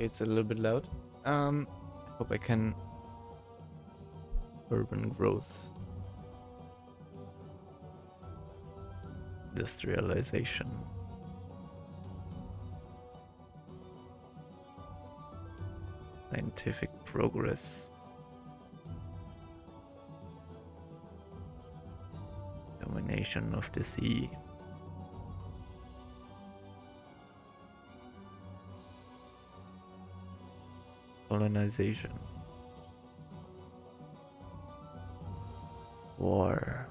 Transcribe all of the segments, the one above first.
It's a little bit loud. I hope I can. Urban growth. Industrialization. Scientific progress. Domination of the sea. Colonization. War.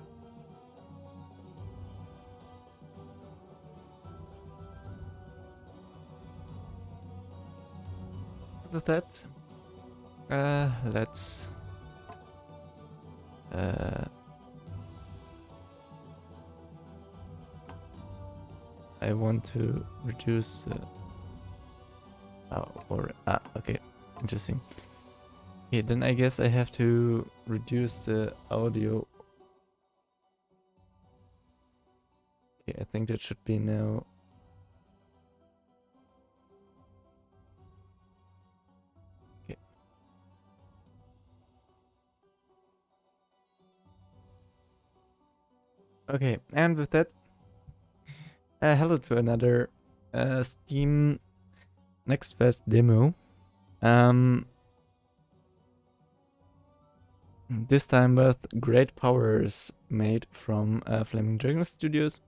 With that, let's I want to reduce okay, interesting. Okay, then I guess I have to reduce the audio. Okay, I think that should be now. Okay. Okay, and with that, hello to another Steam Next Fest demo. This time with great powers made from Flaming Dragon Studios.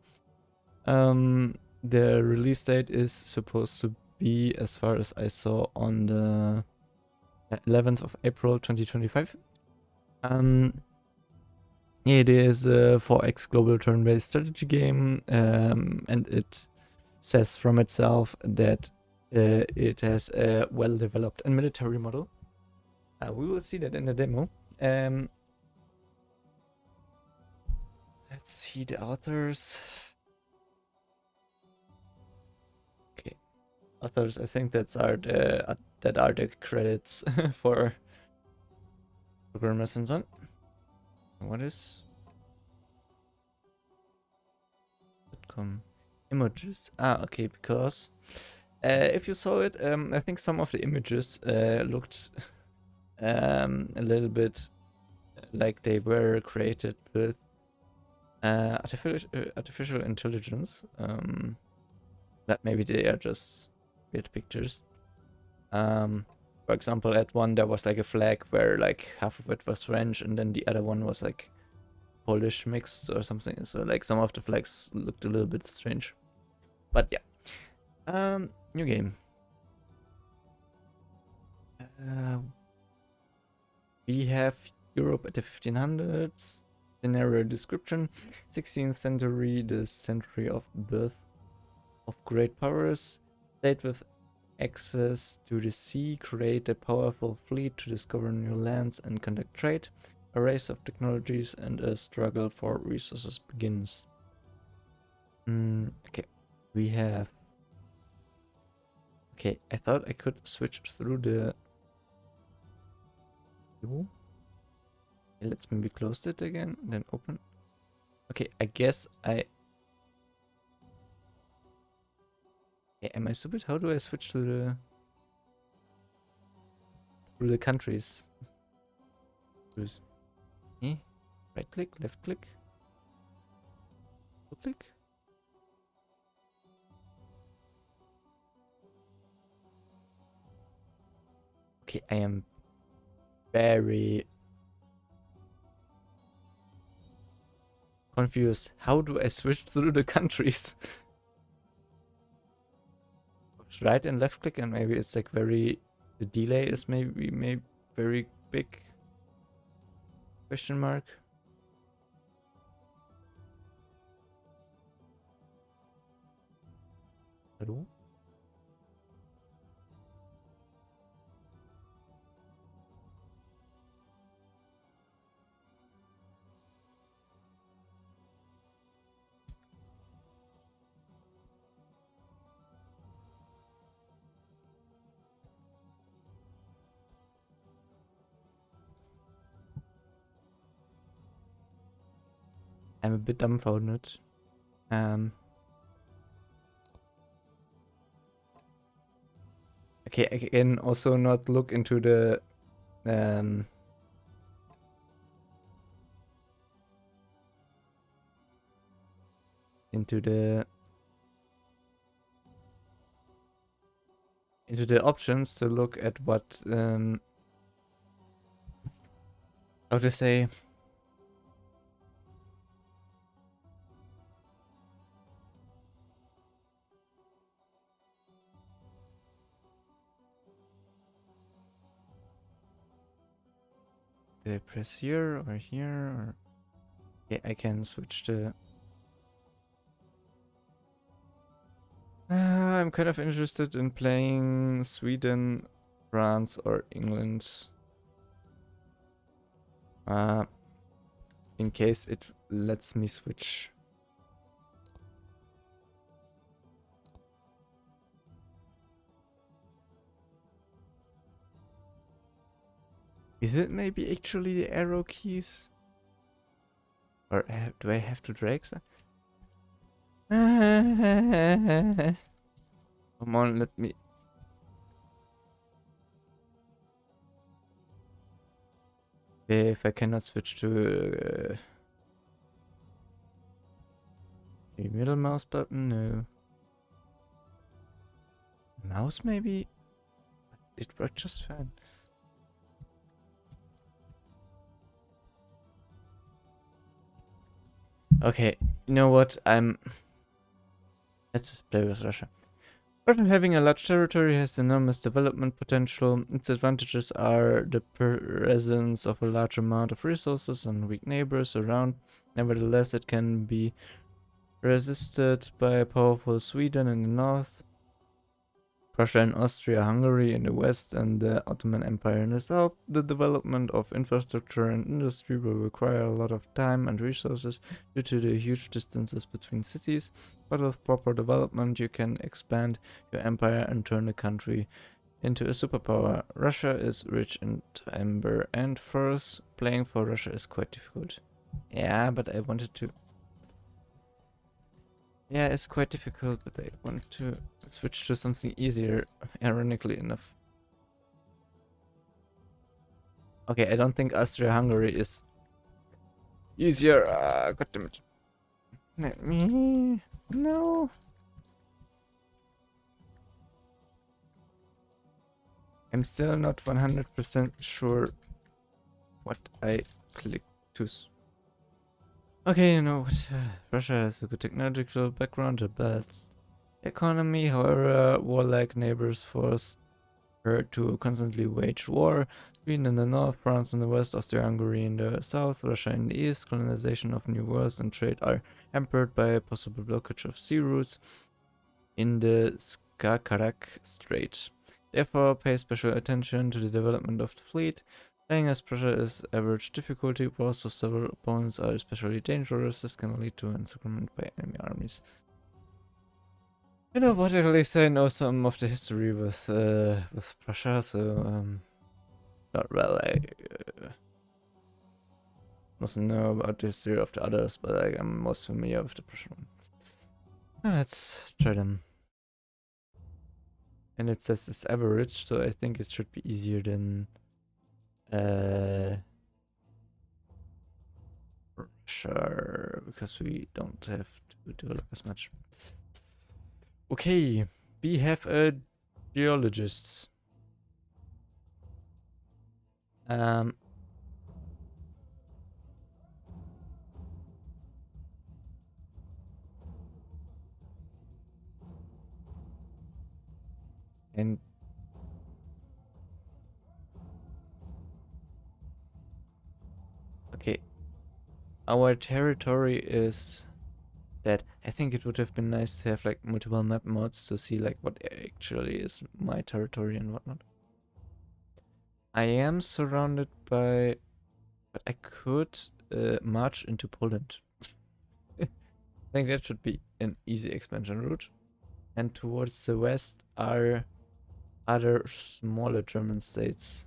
The release date is supposed to be, as far as I saw, on the 11th of April 2025. It is a 4X global turn-based strategy game, and it says from itself that it has a well-developed and military model. We will see that in the demo. Let's see the authors. Okay, authors. I think that are the credits for programmers and so on. What is images? Okay, because if you saw it, I think some of the images looked a little bit like they were created with artificial intelligence. That maybe they are just weird pictures. For example, at one there was like a flag where like half of it was French and then the other one was like Polish mixed or something. So like some of the flags looked a little bit strange. But yeah. New game. We have Europe at the 1500s. Scenario description. 16th century, the century of the birth of great powers. State with access to the sea, create a powerful fleet to discover new lands and conduct trade. A race of technologies and a struggle for resources begins. Okay, we have. Okay, I thought I could switch through the. Okay, let's maybe close it again, then open. Okay, I guess I. Okay, am I stupid? How do I switch to the countries? Right click, left click, click. Okay, I am very confused. How do I switch through the countries? Right and left click, and maybe it's like very. The delay is maybe very big. Question mark. Hallo? I'm a bit dumbfounded. Okay, I can also not look into the um into the options to look at what how to say. Do I press here or here or okay, I can switch to I'm kind of interested in playing Sweden, France or England. In case it lets me switch. Is it maybe actually the arrow keys? Or do I have to drag some? Come on, let me. If I cannot switch to the middle mouse button, no. Mouse maybe? It worked just fine. Okay, you know what? Let's play with Russia. Russia having a large territory has enormous development potential. Its advantages are the presence of a large amount of resources and weak neighbors around. Nevertheless, it can be resisted by a powerful Sweden in the north, Prussia and Austria-Hungary in the west, and the Ottoman Empire in the south. The development of infrastructure and industry will require a lot of time and resources due to the huge distances between cities, but with proper development you can expand your empire and turn the country into a superpower. Russia is rich in timber and forests. Playing for Russia is quite difficult. Yeah, but I wanted to... Yeah, it's quite difficult, but I want to switch to something easier, ironically enough. Okay, I don't think Austria-Hungary is easier. God damn it. Let me... No. I'm still not 100% sure what I clicked to. Okay, you know what? Russia has a good technological background, a balanced economy. However, warlike neighbors force her to constantly wage war. Sweden in the north, France in the west, Austria-Hungary in the south, Russia in the east. Colonization of new worlds and trade are hampered by a possible blockage of sea routes in the Skagerrak Strait. Therefore, pay special attention to the development of the fleet. Playing as Prussia is average difficulty. Wars with several opponents are especially dangerous. This can lead to encirclement by enemy armies. You know what? At least I know some of the history with Prussia, so not well. I doesn't know about the history of the others, but I'm most familiar with the Prussian one. Let's try them. And it says it's average, so I think it should be easier than Russia, because we don't have to develop as much. Okay, we have a geologist. And okay, our territory is that. I think it would have been nice to have like multiple map modes to see like what actually is my territory and whatnot. I am surrounded by, but I could march into Poland. I think that should be an easy expansion route. And towards the west are other smaller German states.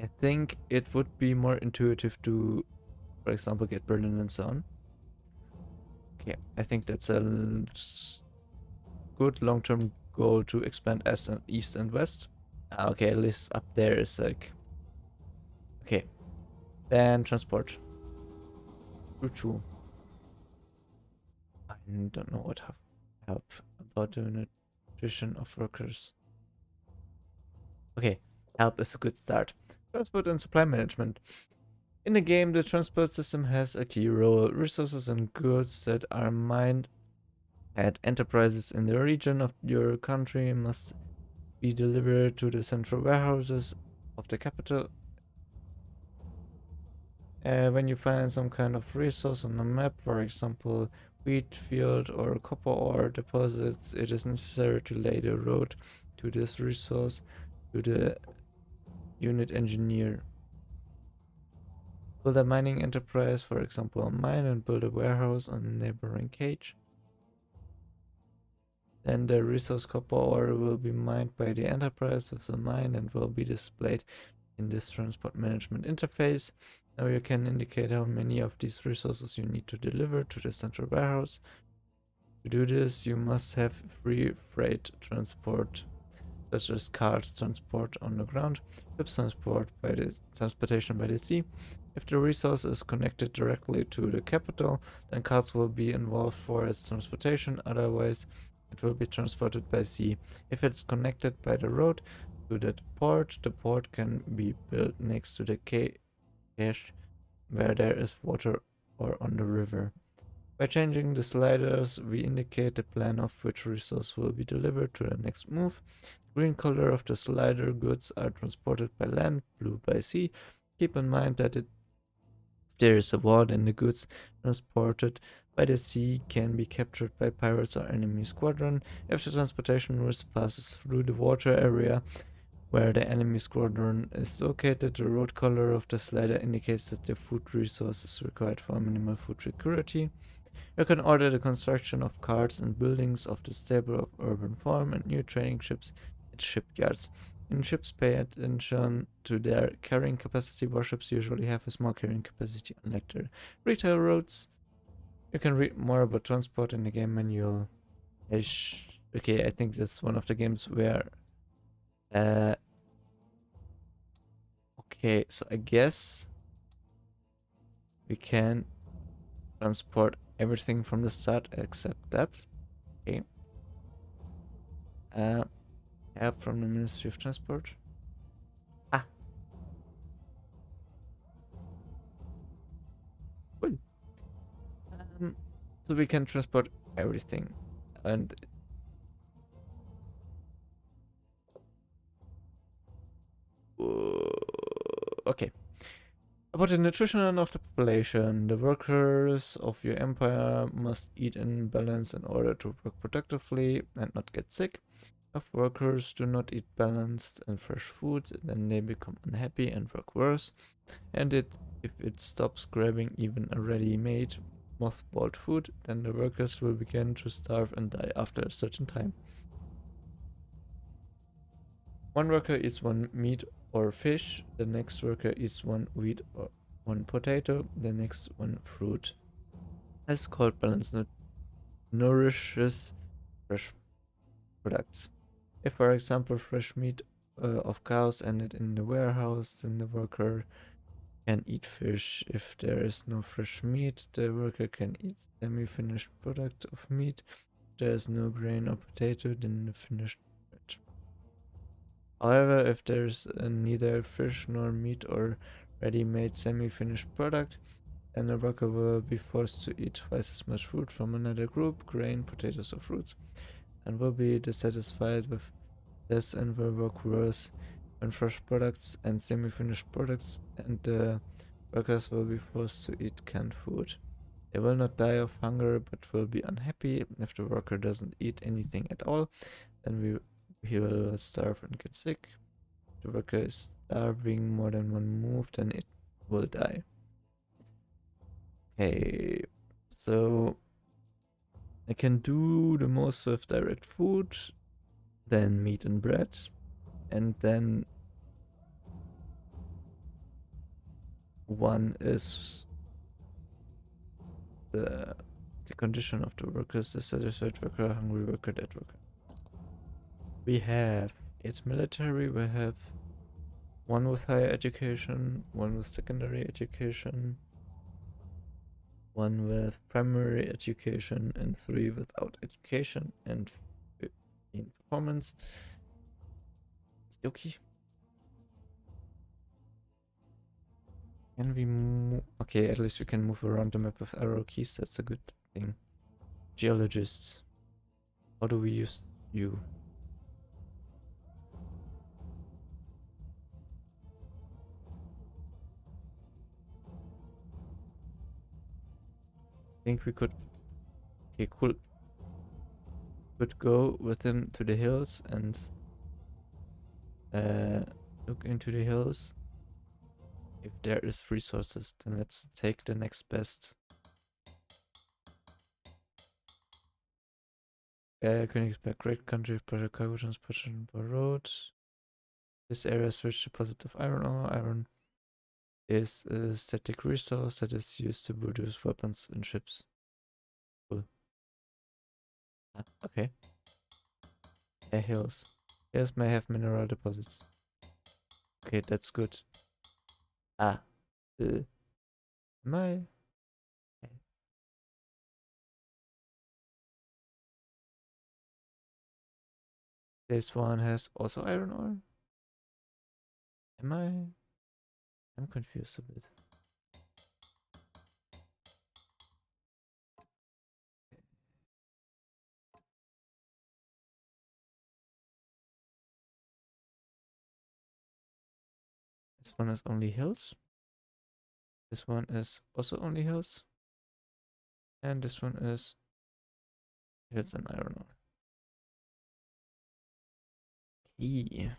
I think it would be more intuitive to, for example, get Berlin and so on. Okay, I think that's a good long-term goal to expand east and west. Okay, at least up there is like... Okay. Then transport. Choo-choo. I don't know what help about the nutrition of workers. Okay, help is a good start. Transport and supply management. In the game, the transport system has a key role. Resources and goods that are mined at enterprises in the region of your country must be delivered to the central warehouses of the capital. When you find some kind of resource on the map, for example, wheat field or copper ore deposits, it is necessary to lay the road to this resource to the unit engineer. Build a mining enterprise, for example, a mine, and build a warehouse on a neighboring cage. Then the resource copper ore will be mined by the enterprise of the mine and will be displayed in this transport management interface. Now you can indicate how many of these resources you need to deliver to the central warehouse. To do this, you must have free freight transport, such as cars transport on the ground, ships transportation by the sea. If the resource is connected directly to the capital, then carts will be involved for its transportation, otherwise it will be transported by sea. If it's connected by the road to the port can be built next to the cache where there is water or on the river. By changing the sliders, we indicate the plan of which resource will be delivered to the next move. The green color of the slider goods are transported by land, blue by sea. Keep in mind that if there is a war, then the goods transported by the sea can be captured by pirates or enemy squadron. If the transportation route passes through the water area where the enemy squadron is located, the road color of the slider indicates that the food resource is required for minimal food security. You can order the construction of carts and buildings of the stable of urban farm and new training ships at shipyards. In ships, pay attention to their carrying capacity. Warships usually have a small carrying capacity, unlike their retail roads. You can read more about transport in the game manual. Okay, I think that's one of the games where... okay, so I guess we can transport everything from the start except that. Okay. Help from the Ministry of Transport. Ah. Cool. So we can transport everything. And okay. About the nutrition of the population, the workers of your empire must eat in balance in order to work productively and not get sick. If workers do not eat balanced and fresh food, then they become unhappy and work worse. And if it stops grabbing even a ready-made, mothballed food, then the workers will begin to starve and die after a certain time. One worker eats one meat or fish, the next worker eats one wheat or one potato, the next one fruit. This is called balanced nourishes fresh products. If, for example, fresh meat of cows ended in the warehouse, then the worker can eat fish. If there is no fresh meat, the worker can eat semi-finished product of meat. If there is no grain or potato, then the finished bread. However, if there is neither fish nor meat or ready-made semi-finished product, then the worker will be forced to eat twice as much food from another group, grain, potatoes or fruits, and will be dissatisfied with this and will work worse when fresh products and semi-finished products, and the workers will be forced to eat canned food. They will not die of hunger, but will be unhappy. If the worker doesn't eat anything at all, then he will starve and get sick. If the worker is starving more than one move, then it will die. Okay, so I can do the most with direct food, then meat and bread, and then one is the condition of the workers, the satisfied worker, hungry worker, dead worker. We have 8 military, we have 1 with higher education, 1 with secondary education, 1 with primary education, and 3 without education, and 15 performance. Okay. Can we move? Okay, at least we can move around the map with arrow keys. That's a good thing. Geologists. How do we use you? Think we could. Okay, cool. Could go with him to the hills and look into the hills. If there is resources, then let's take the next best. Königsberg, great country, pressure cargo transportation by road. This area is rich deposit of iron ore. Iron is a static resource that is used to produce weapons and ships. Cool. Okay. Hills. Hills may have mineral deposits. Okay, that's good. Am I? This one has also iron ore? Am I? I'm confused a bit. This one is only hills. This one is also only hills. And this one is hills and iron ore. Key.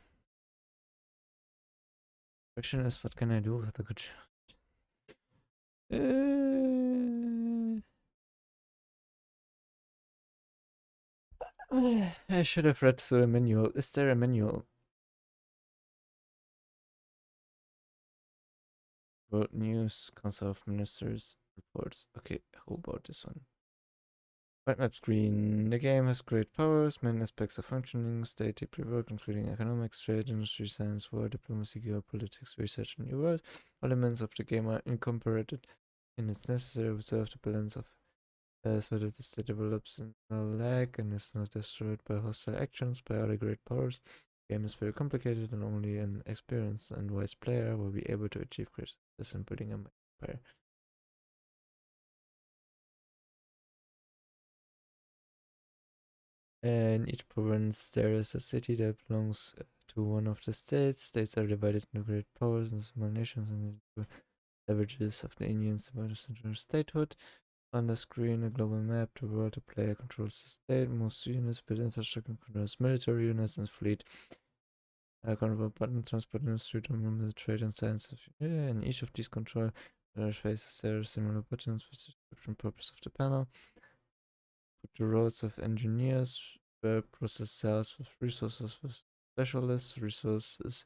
Question is, what can I do with the good? I should have read through the manual. Is there a manual? World News, Council of Ministers, reports. Okay, how about this one? White map screen. The game has great powers, main aspects of functioning, state deeply work, including economics, trade, industry, science, war, diplomacy, geopolitics, research, and new world. Elements of the game are incorporated and it's necessary to observe the balance of so that the state develops in a lag and is not destroyed by hostile actions by other great powers. The game is very complicated and only an experienced and wise player will be able to achieve great success in building an empire. In each province, there is a city that belongs to one of the states. States are divided into great powers and small nations, and the leverages of the Indians about the central statehood. On the screen, a global map. The world, the player controls the state. Most units build infrastructure, controls military units and fleet. Control button, transport industry, the trade and science. In each of these control faces, there are similar buttons with the description purpose of the panel. Put the roles of engineers, where process cells with resources with specialists. Resources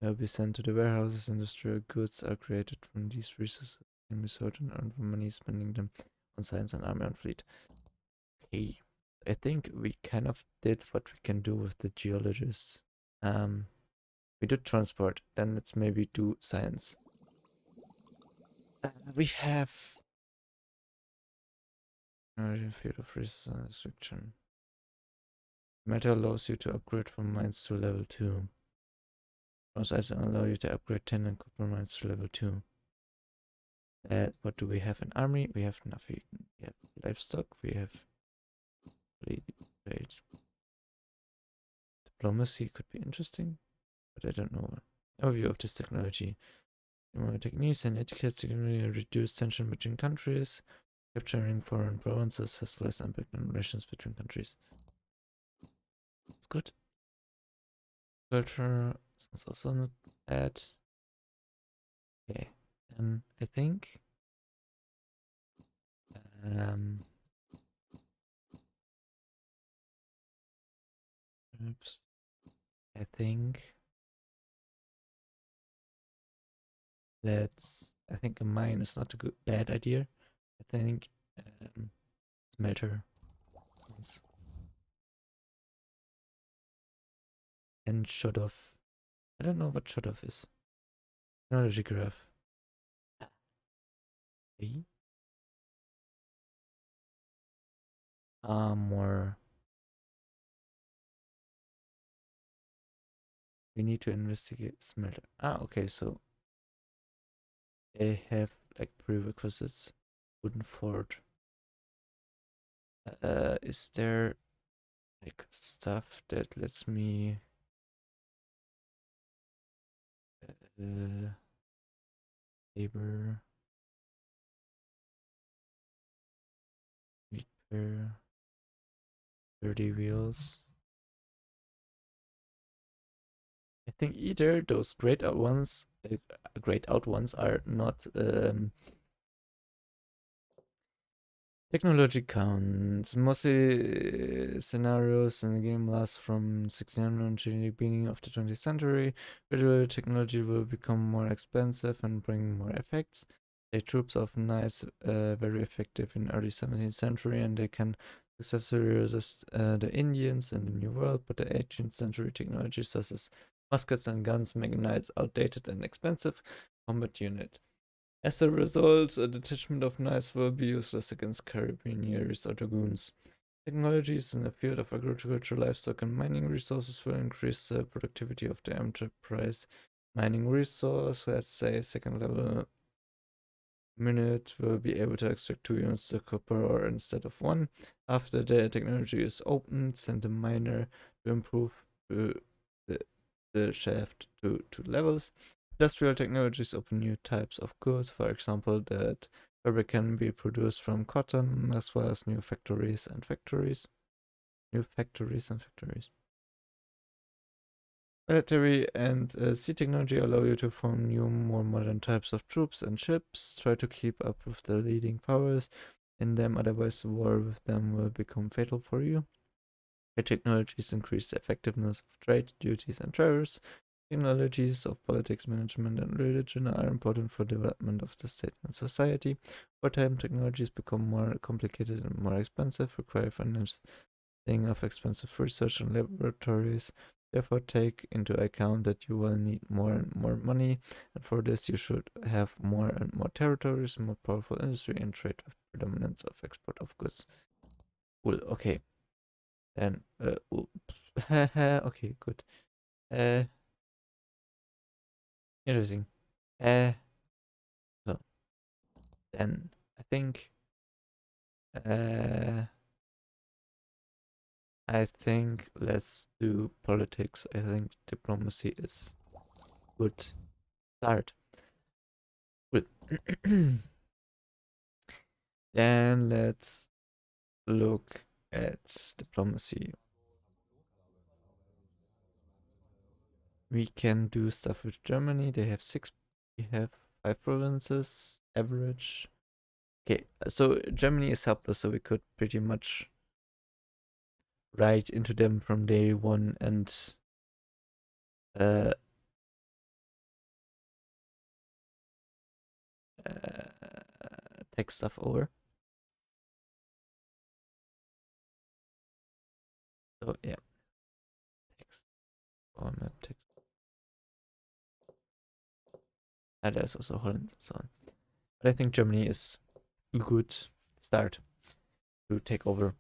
will be sent to the warehouses. Industrial goods are created from these resources. Can be sold and earned money spending them on science and army and fleet. Okay, I think we kind of did what we can do with the geologists. We did transport, then let's maybe do science. We have field of resource and restriction. Matter allows you to upgrade from mines to level 2. Process allow you to upgrade 10 and copper mines to level 2. What do we have in army? We have nothing. We have livestock. We have trade. Diplomacy could be interesting, but I don't know. Overview of this technology. More techniques and etiquette technology reduce tension between countries. Capturing foreign provinces has less impact on relations between countries. It's good. Culture is also not bad. Okay, and I think oops, I think I think a mine is not a bad idea. I think smelter. And shot off. I don't know what shot off is. Technology graph. Okay. More. We need to investigate smelter. Okay, so they have like prerequisites. Wooden fort. Is there like stuff that lets me uh, labor repair 30 wheels? I think either those grayed out ones are not technology counts. Mostly scenarios in the game last from 1600 to the beginning of the 20th century. Gradually, technology will become more expensive and bring more effects. The troops of knights very effective in early 17th century, and they can successfully resist the Indians in the New World. But the 18th century technology, such as muskets and guns, make knights outdated and expensive combat unit. As a result, a detachment of knights will be useless against carabiniers or dragoons. Technologies in the field of agriculture, livestock, and mining resources will increase the productivity of the enterprise. Mining resource, let's say second level minute, will be able to extract 2 units of copper ore instead of 1. After the technology is opened, send a miner to improve the, the shaft to 2 levels. Industrial technologies open new types of goods, for example, that fabric can be produced from cotton, as well as new factories and factories. New factories and factories. Military and sea technology allow you to form new, more modern types of troops and ships. Try to keep up with the leading powers in them, otherwise, war with them will become fatal for you. Technologies increase the effectiveness of trade, duties, and tariffs. Technologies of politics, management, and religion are important for development of the state and society. Over time, technologies become more complicated and more expensive, require financing of expensive research and laboratories. Therefore, take into account that you will need more and more money, and for this you should have more and more territories, more powerful industry, and trade with predominance of export of goods. Cool, okay. Then, okay, good. Uh, Interesting. Uh, so then I think, uh, let's do politics. I think diplomacy is good start. Good. Then let's look at diplomacy. We can do stuff with Germany. They have 6. We have 5 provinces. Average. Okay, so Germany is helpless, so we could pretty much write into them from day one and uh, take stuff over. So yeah, text or map text. And there's also Holland and so on. But I think Germany is a good start to take over.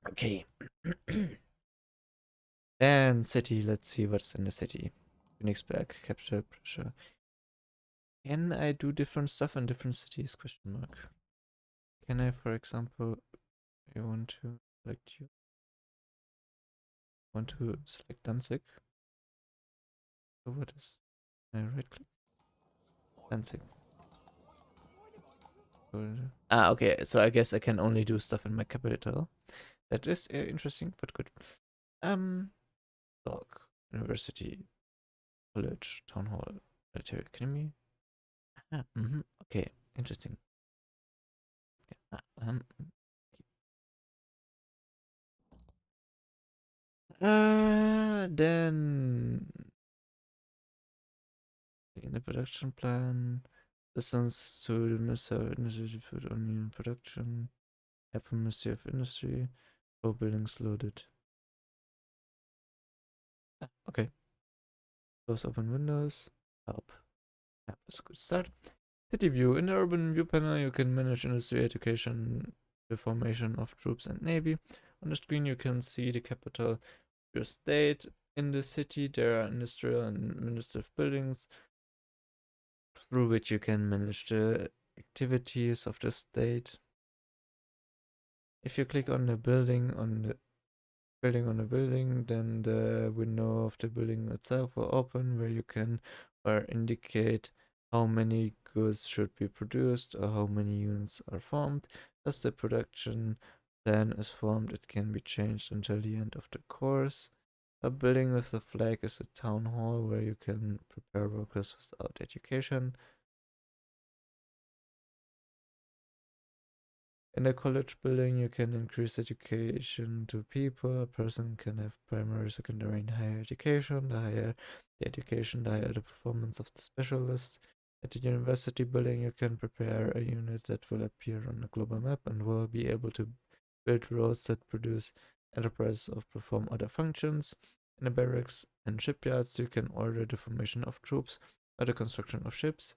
Okay. And city, let's see what's in the city. Königsberg, capital pressure. Can I do different stuff in different cities? Question mark. Can I, for example, I want to select you. Want to select Danzig. So what is? I right click. Danzig. Okay. So I guess I can only do stuff in my capital. That is interesting, but good. Dog, university, college, town hall, military academy. Okay, interesting. Then in the production plan, distance to the Minister of Industry put only in production. Have a Ministry of Industry. All buildings loaded. Okay. Close open windows. Help. That's a good start. City view. In the urban view panel, you can manage industry, education, the formation of troops and navy. On the screen, you can see the capital, your state. In the city, there are industrial and administrative buildings through which you can manage the activities of the state. If you click on the building on the building, then the window of the building itself will open where you can or indicate how many goods should be produced or how many units are formed. As the production plan is formed, it can be changed until the end of the course. A building with a flag is a town hall where you can prepare workers without education. In a college building, you can increase education to people. A person can have primary, secondary, and higher education. The higher the education, the higher the performance of the specialist. At the university building, you can prepare a unit that will appear on the global map and will be able to build roads that produce enterprises or perform other functions. In the barracks and shipyards, you can order the formation of troops or the construction of ships.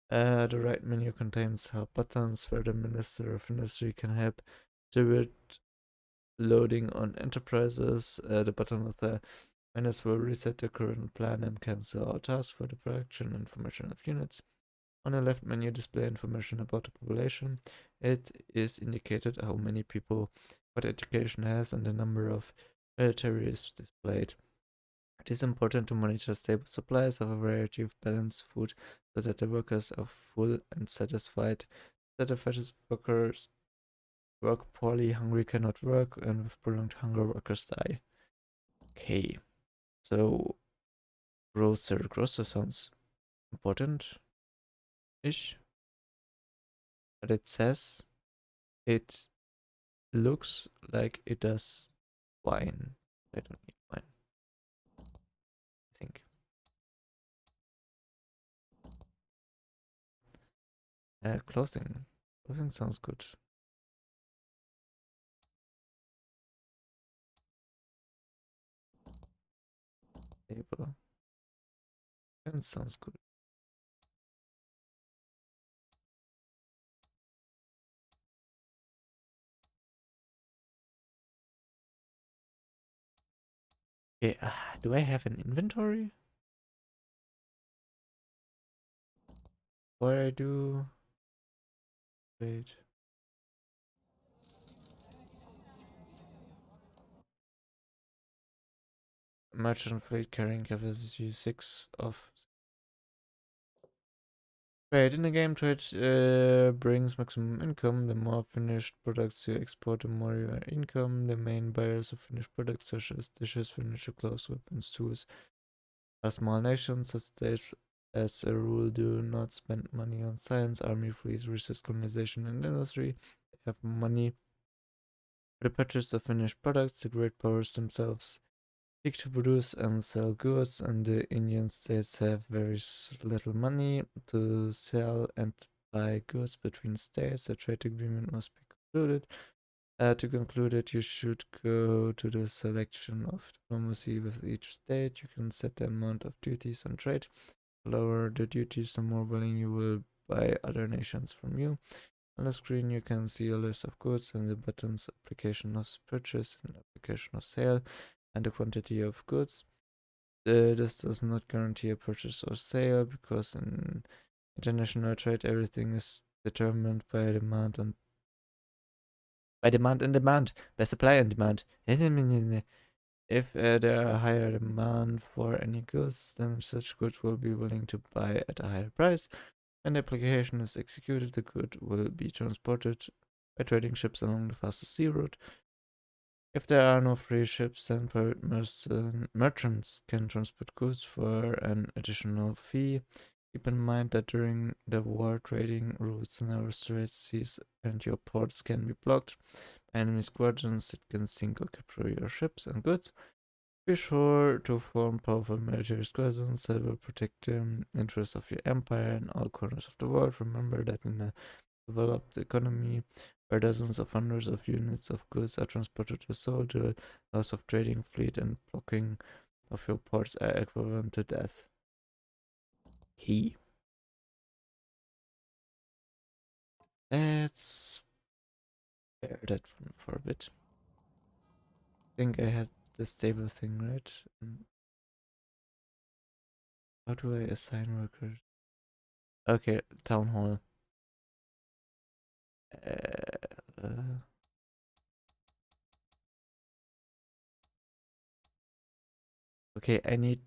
The right menu contains help buttons where the Minister of Industry can help with loading on enterprises. The button with the minus will reset the current plan and cancel all tasks for the production and formation of units. On the left menu, display information about the population. It is indicated how many people what education has and the number of military is displayed. It is important to monitor stable supplies of a variety of balanced food so that the workers are full and satisfied. Satisfied workers work poorly, hungry cannot work, and with prolonged hunger, workers die. Okay, so grocer. Grocer sounds important-ish, but it says it looks like it does wine. I don't need wine, I think. Clothing. Clothing sounds good. Table. Fence sounds good. Okay, do I have an inventory? Or I do... Wait. Merchant fleet carrying capacity 6 of... Wait, in the game trade brings maximum income. The more finished products you export, the more your income. The main buyers of finished products such as dishes, furniture, clothes, weapons, tools are small nations. Such states as a rule do not spend money on science, army, fleet, research, colonization, and industry. They have money for the purchase of finished products. The great powers themselves seek to produce and sell goods, and the Indian states have very little money to sell and buy goods between states. A trade agreement must be concluded. To conclude it, you should go to the selection of diplomacy with each state. You can set the amount of duties on trade. The lower the duties, the more willing you will buy other nations from you. On the screen, you can see a list of goods and the buttons application of purchase and application of sale and the quantity of goods. This does not guarantee a purchase or sale because in international trade everything is determined by demand and by supply and demand. If there are higher demand for any goods, then such goods will be willing to buy at a higher price. When the application is executed, the good will be transported by trading ships along the fastest sea route. If there are no free ships, then private merchants can transport goods for an additional fee. Keep in mind that during the war, trading routes narrow straits, seas, and your ports can be blocked by enemy squadrons that can sink or capture your ships and goods. Be sure to form powerful military squadrons that will protect the interests of your empire in all corners of the world. Remember that in a developed economy where dozens of hundreds of units of goods are transported to solve the loss of trading fleet and blocking of your ports are equivalent to death. Key. Let's bear that one for a bit. I think I had the stable thing right. How do I assign workers? Okay, town hall. Uh, okay, I need.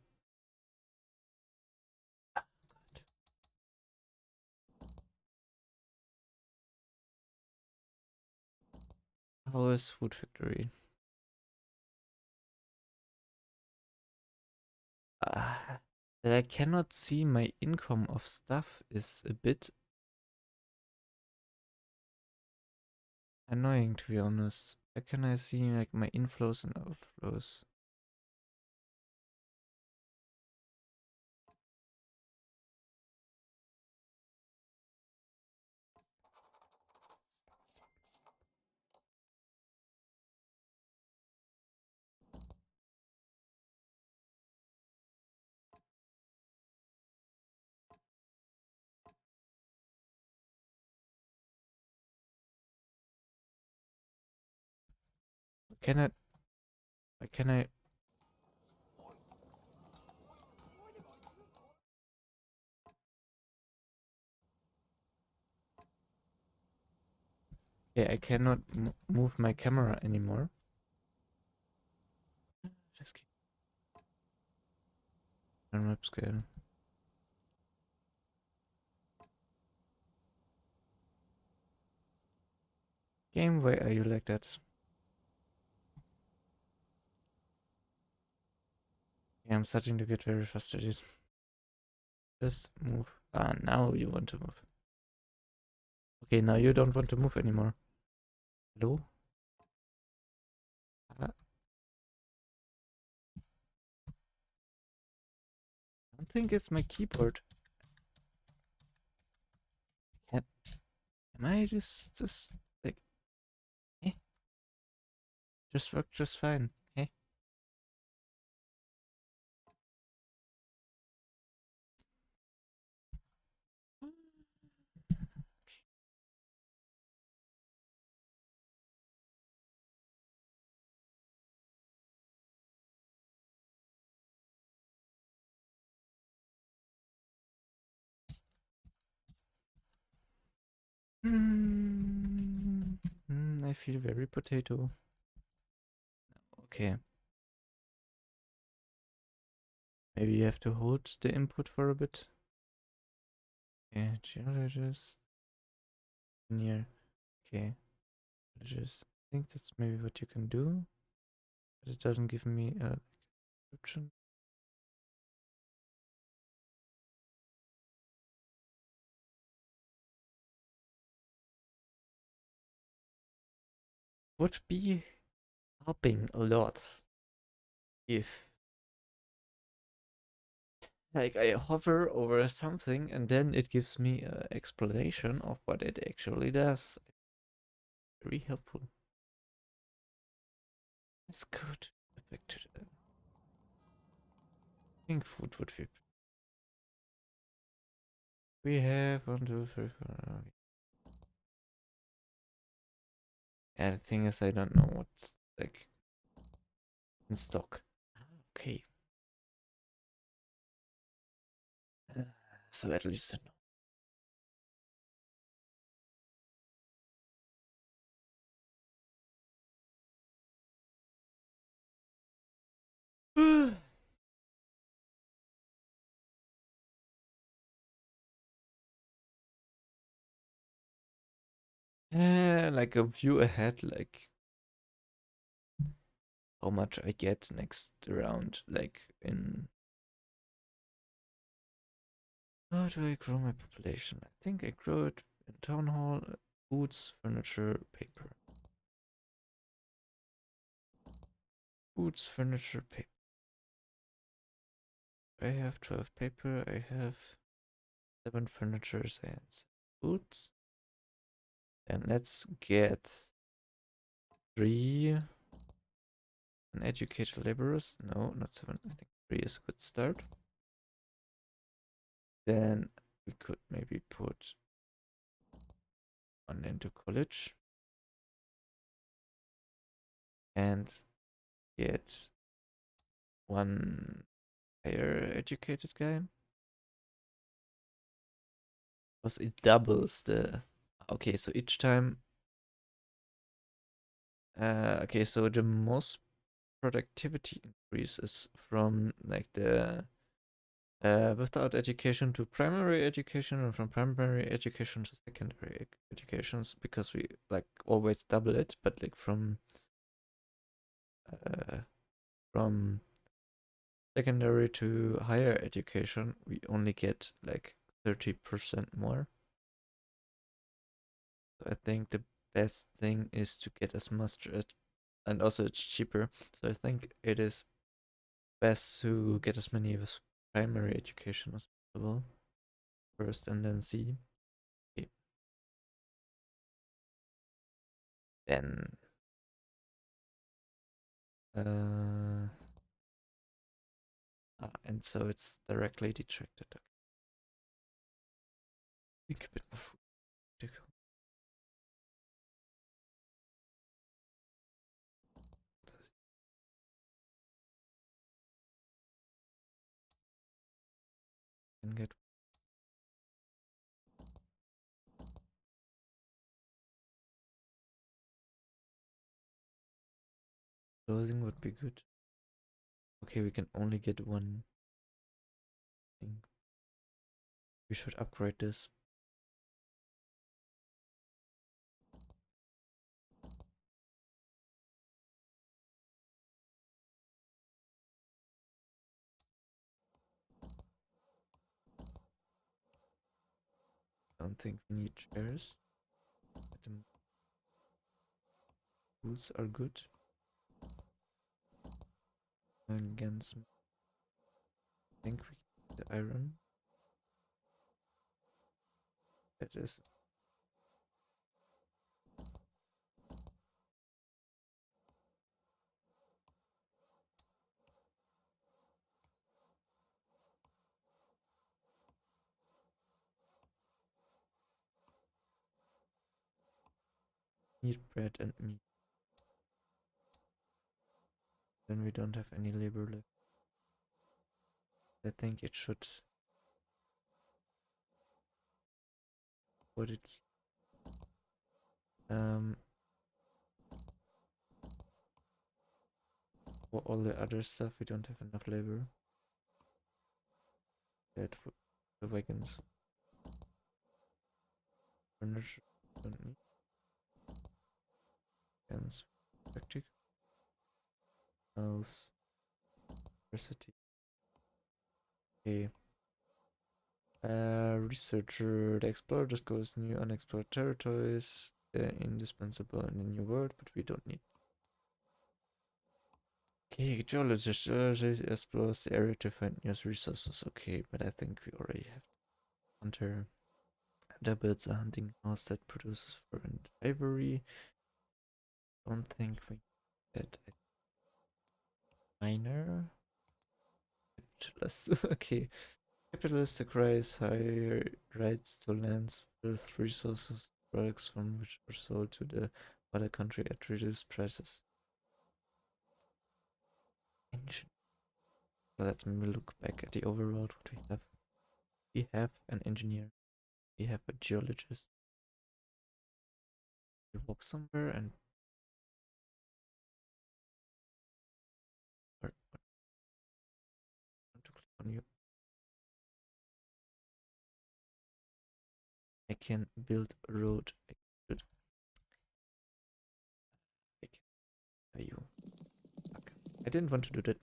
How is food factory? That I cannot see my income of stuff is a bit annoying, to be honest. How can I see like my inflows and outflows? Can I? Can I? Yeah, I cannot move my camera anymore. Just keep on map scale. Game, why are you like that? Yeah, I'm starting to get very frustrated. Just move. Ah, now you want to move. Okay, now you don't want to move anymore. Hello? Ah, I don't think it's my keyboard. Can, am I just like, eh? Just worked just fine. Eh? I feel very potato. Okay. Maybe you have to hold the input for a bit. Okay, geologist. Near. Okay. Geologist. I think that's maybe what you can do. But it doesn't give me a description. Would be helping a lot if like I hover over something and then it gives me an explanation of what it actually does. Very helpful. It's good. Affected. I think food would be. We have 1, 2, 3, 4. Yeah, the thing is, I don't know what's like in stock. Okay. So at least I know. Like a view ahead, like how much I get next round, like in. How do I grow my population? I think I grow it in town hall, boots, furniture, paper. Boots, furniture, paper. I have 12 paper, I have 7 furnitures and boots. And let's get 3 Uneducated laborers? No, not 7. I think 3 is a good start. Then we could maybe put 1 into college and get 1 higher educated guy. Because it doubles the... Okay, so each time... okay, so the most productivity increases from like the without education to primary education, and from primary education to secondary educations, because we like always double it, but like from secondary to higher education we only get like 30% more. So I think the best thing is to get as much as, and also it's cheaper, so I think it is best to get as many of primary education as possible first and then see. Okay. Then and so it's directly detracted. Okay. Think a bit more food. Can get clothing would be good. Okay, we can only get 1 thing. We should upgrade this. Don't think we need chairs. The boots are good. Against, I think we the iron. That is need bread and meat. Then we don't have any labor left. I think it should put it for all the other stuff we don't have enough labor. That the wagons, furniture, don't need. Wagons, practical, house, university. Okay. Researcher, the explorer discovers new unexplored territories. They're indispensable in the new world, but we don't need. Okay, geologist, explores the area to find new resources. Okay, but I think we already have hunter. That builds a hunting house that produces fur and ivory. Don't think we get a miner. Capitalist. Okay. Capitalist acquires higher rights to lands with resources, products from which are sold to the other country at reduced prices. Engine. So let's look back at the overall what we have. We have an engineer. We have a geologist. We walk somewhere and or, want to click on you. I can build a road. I can you. Fuck. I didn't want to do that.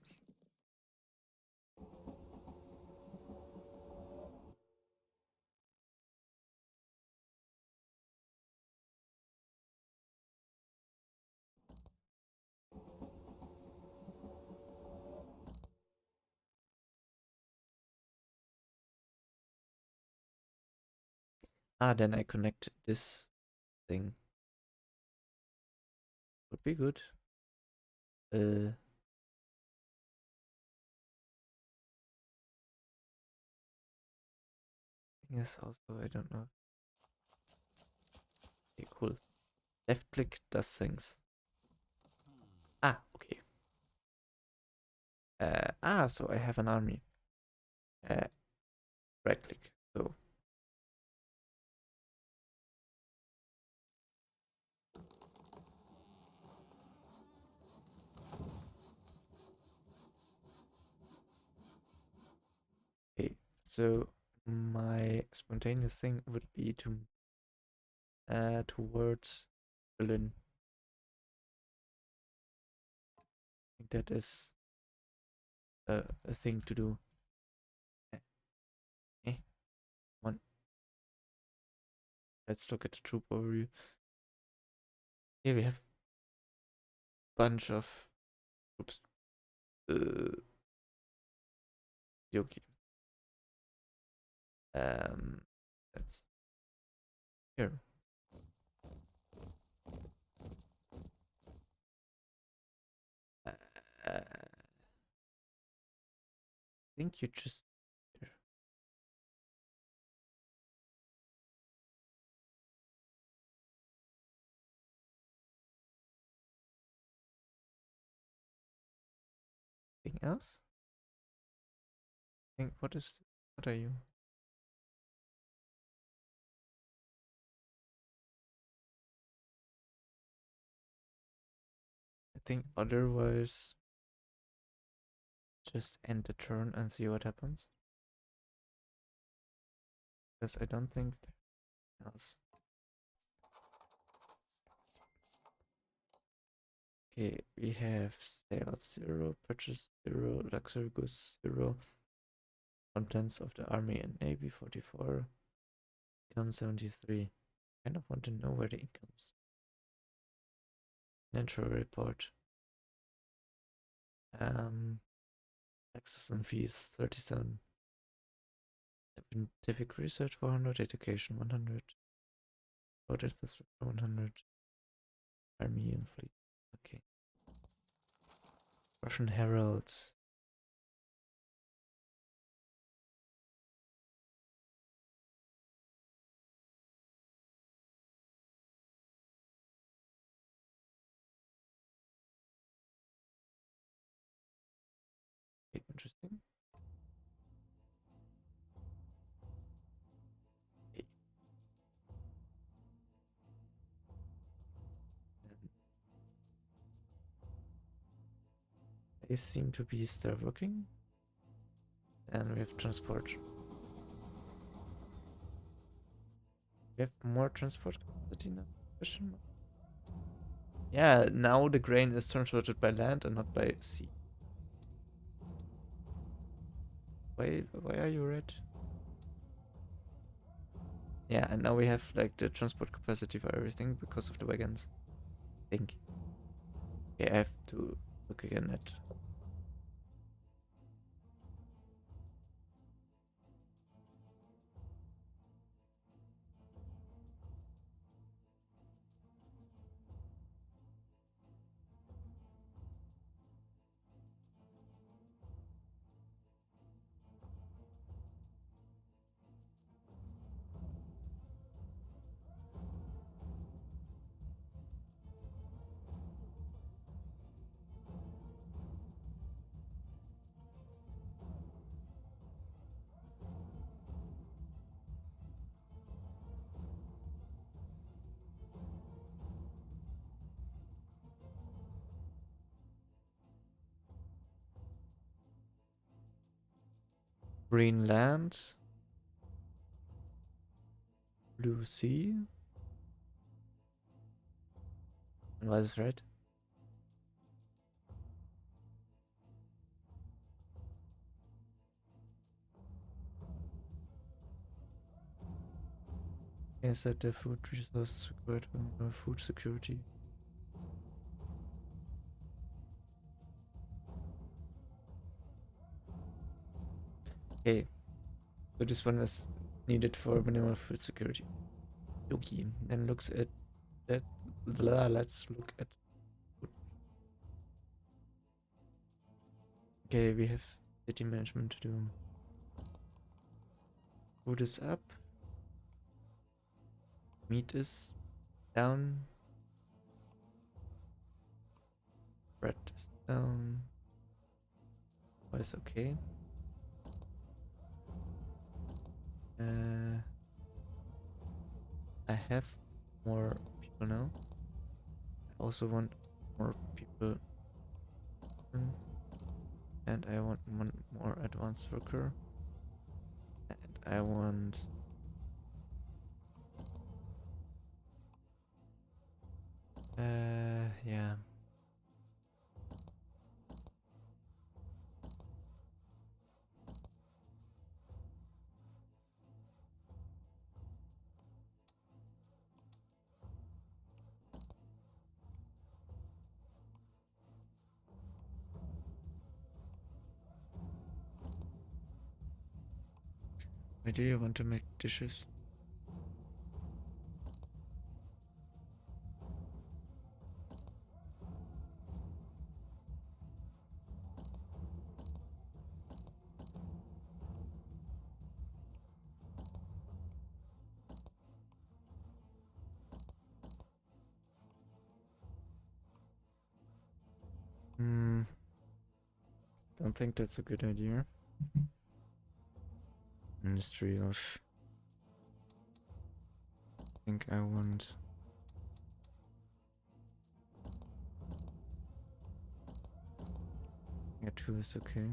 Then I connect this thing. Would be good. Yes, also, I don't know. Okay, cool. Left click does things. Ah, okay. So I have an army. Right click. So okay. So my spontaneous thing would be to towards Berlin. I think that is a thing to do. Okay, one. Let's look at the troop overview. Here we have a bunch of troops. Yogi. That's here. I think you just here. Anything else? I think what are you? I think otherwise just end the turn and see what happens. Because I don't think there's else. Okay, we have sales 0, purchase 0, luxury goods 0, contents of the army and navy 44, income 73. Kind of want to know where the incomes. Financial report. Taxes and fees 37. Scientific research 400, education 100, road infrastructure 100, army and fleet. Okay. Russian heralds. Okay, interesting. Okay. They seem to be still working. And we have transport. We have more transport capacity now? Question mark. Yeah, now the grain is transported by land and not by sea. Why are you red? Yeah, and now we have like the transport capacity for everything because of the wagons. I think. Okay, I have to look again at Greenland, Blue Sea. And what is red? Is that the food resources required for food security? Okay, so this one is needed for minimal food security. Okay, then looks at that. Let's look at. Okay, we have city management to do. Food is up. Meat is down. Bread is down. Oh, it's okay. I have more people now. I also want more people. And I want one more advanced worker. And I want... yeah. Why do you want to make dishes? Don't think that's a good idea. Ministry of... I think I want... Yeah, 2 is okay.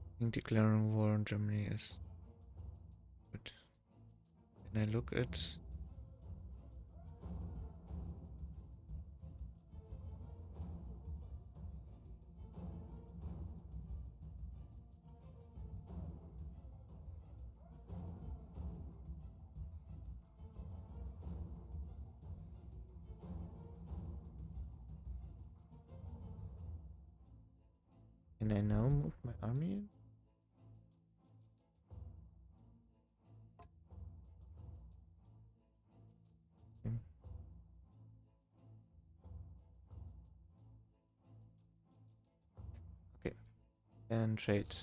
I think declaring war on Germany is good. Can I look at... Can I now move my army in? Okay. Okay. And trade.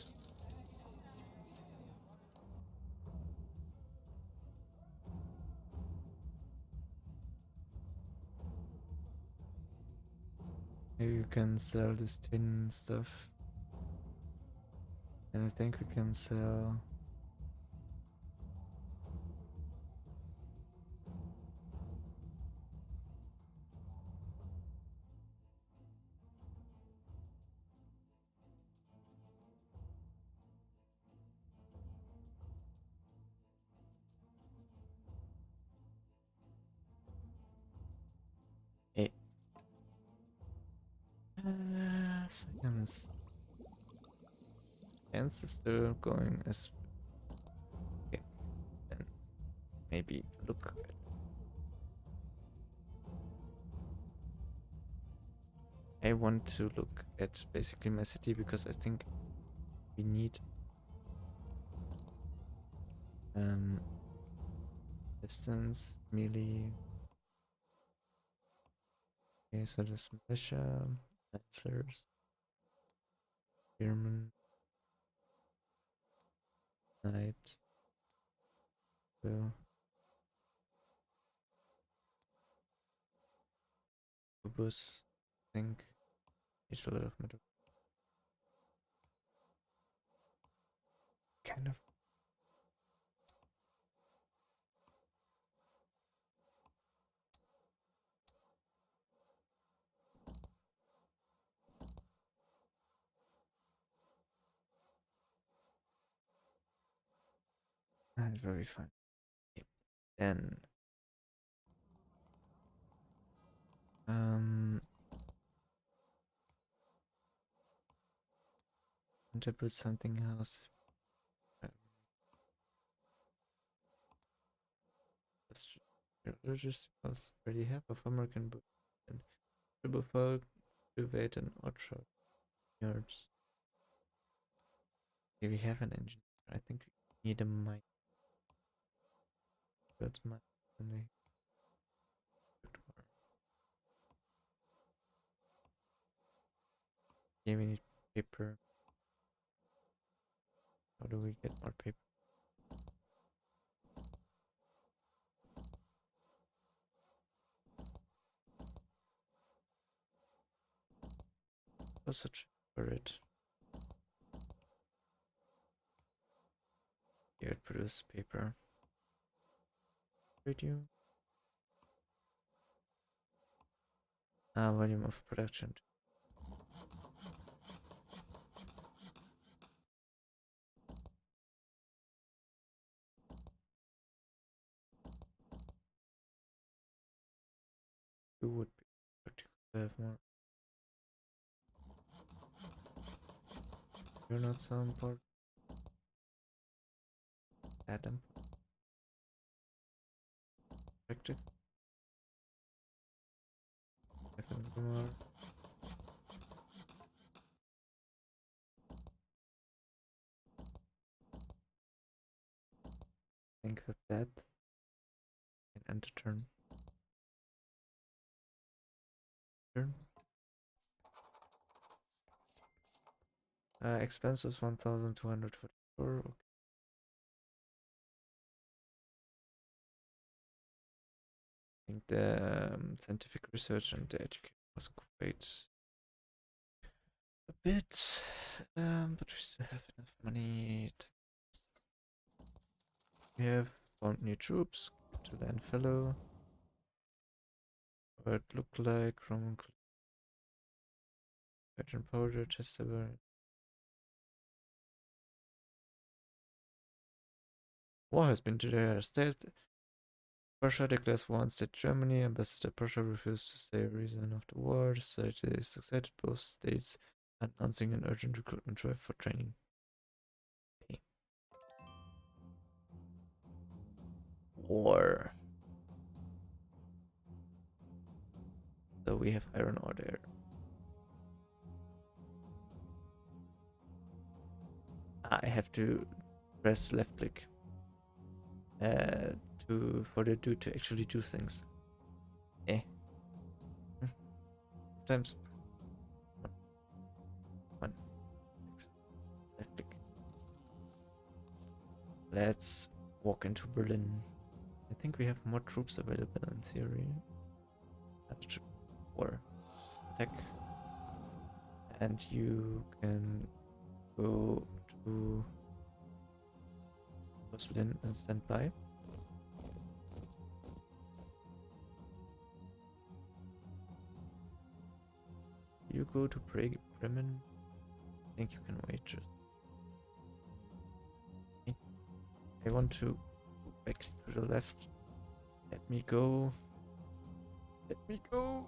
Maybe you can sell this tin stuff. And I think we can sell... Hey. Seconds. Seconds is still going as... Okay. Then maybe look at... I want to look at basically my city because I think we need distance, melee. Okay, so this militia, lancers, spearmen, knight. So, bus, I think, it's a lot of metal. Kind of. And very fine. Okay. Then, want to put something else. Religious was already have a farmer can book and triple folk, cultivate and orchard yards. Okay, we have an engine. I think we need a mine. That's my only. Okay, we need paper. How do we get more paper? Also for it. Here it produces paper. Radio. Volume of production. Who would be practical to have more? You're not so important. Adam. Practical. More. Think with that. And end the turn. Turn. Expenses 1,244. Okay. I think the scientific research and the education was quite a bit, but we still have enough money. We have found new troops to land fellow. What it look like? Roman hydrogen powder testable. War has been declared. State Prussia declares war instead Germany. Ambassador Prussia refused to say a reason of the war. Society is excited. Both states announcing an urgent recruitment drive for training. Okay. War. So we have iron ore there. I have to press left click for the dude to actually do things. Eh. Sometimes. One. Left click. Let's walk into Berlin. I think we have more troops available in theory. Or attack. And you can go to Berlin and stand by. You go to Bremen. I think you can wait just. Okay. I want to go back to the left. Let me go. Let me go.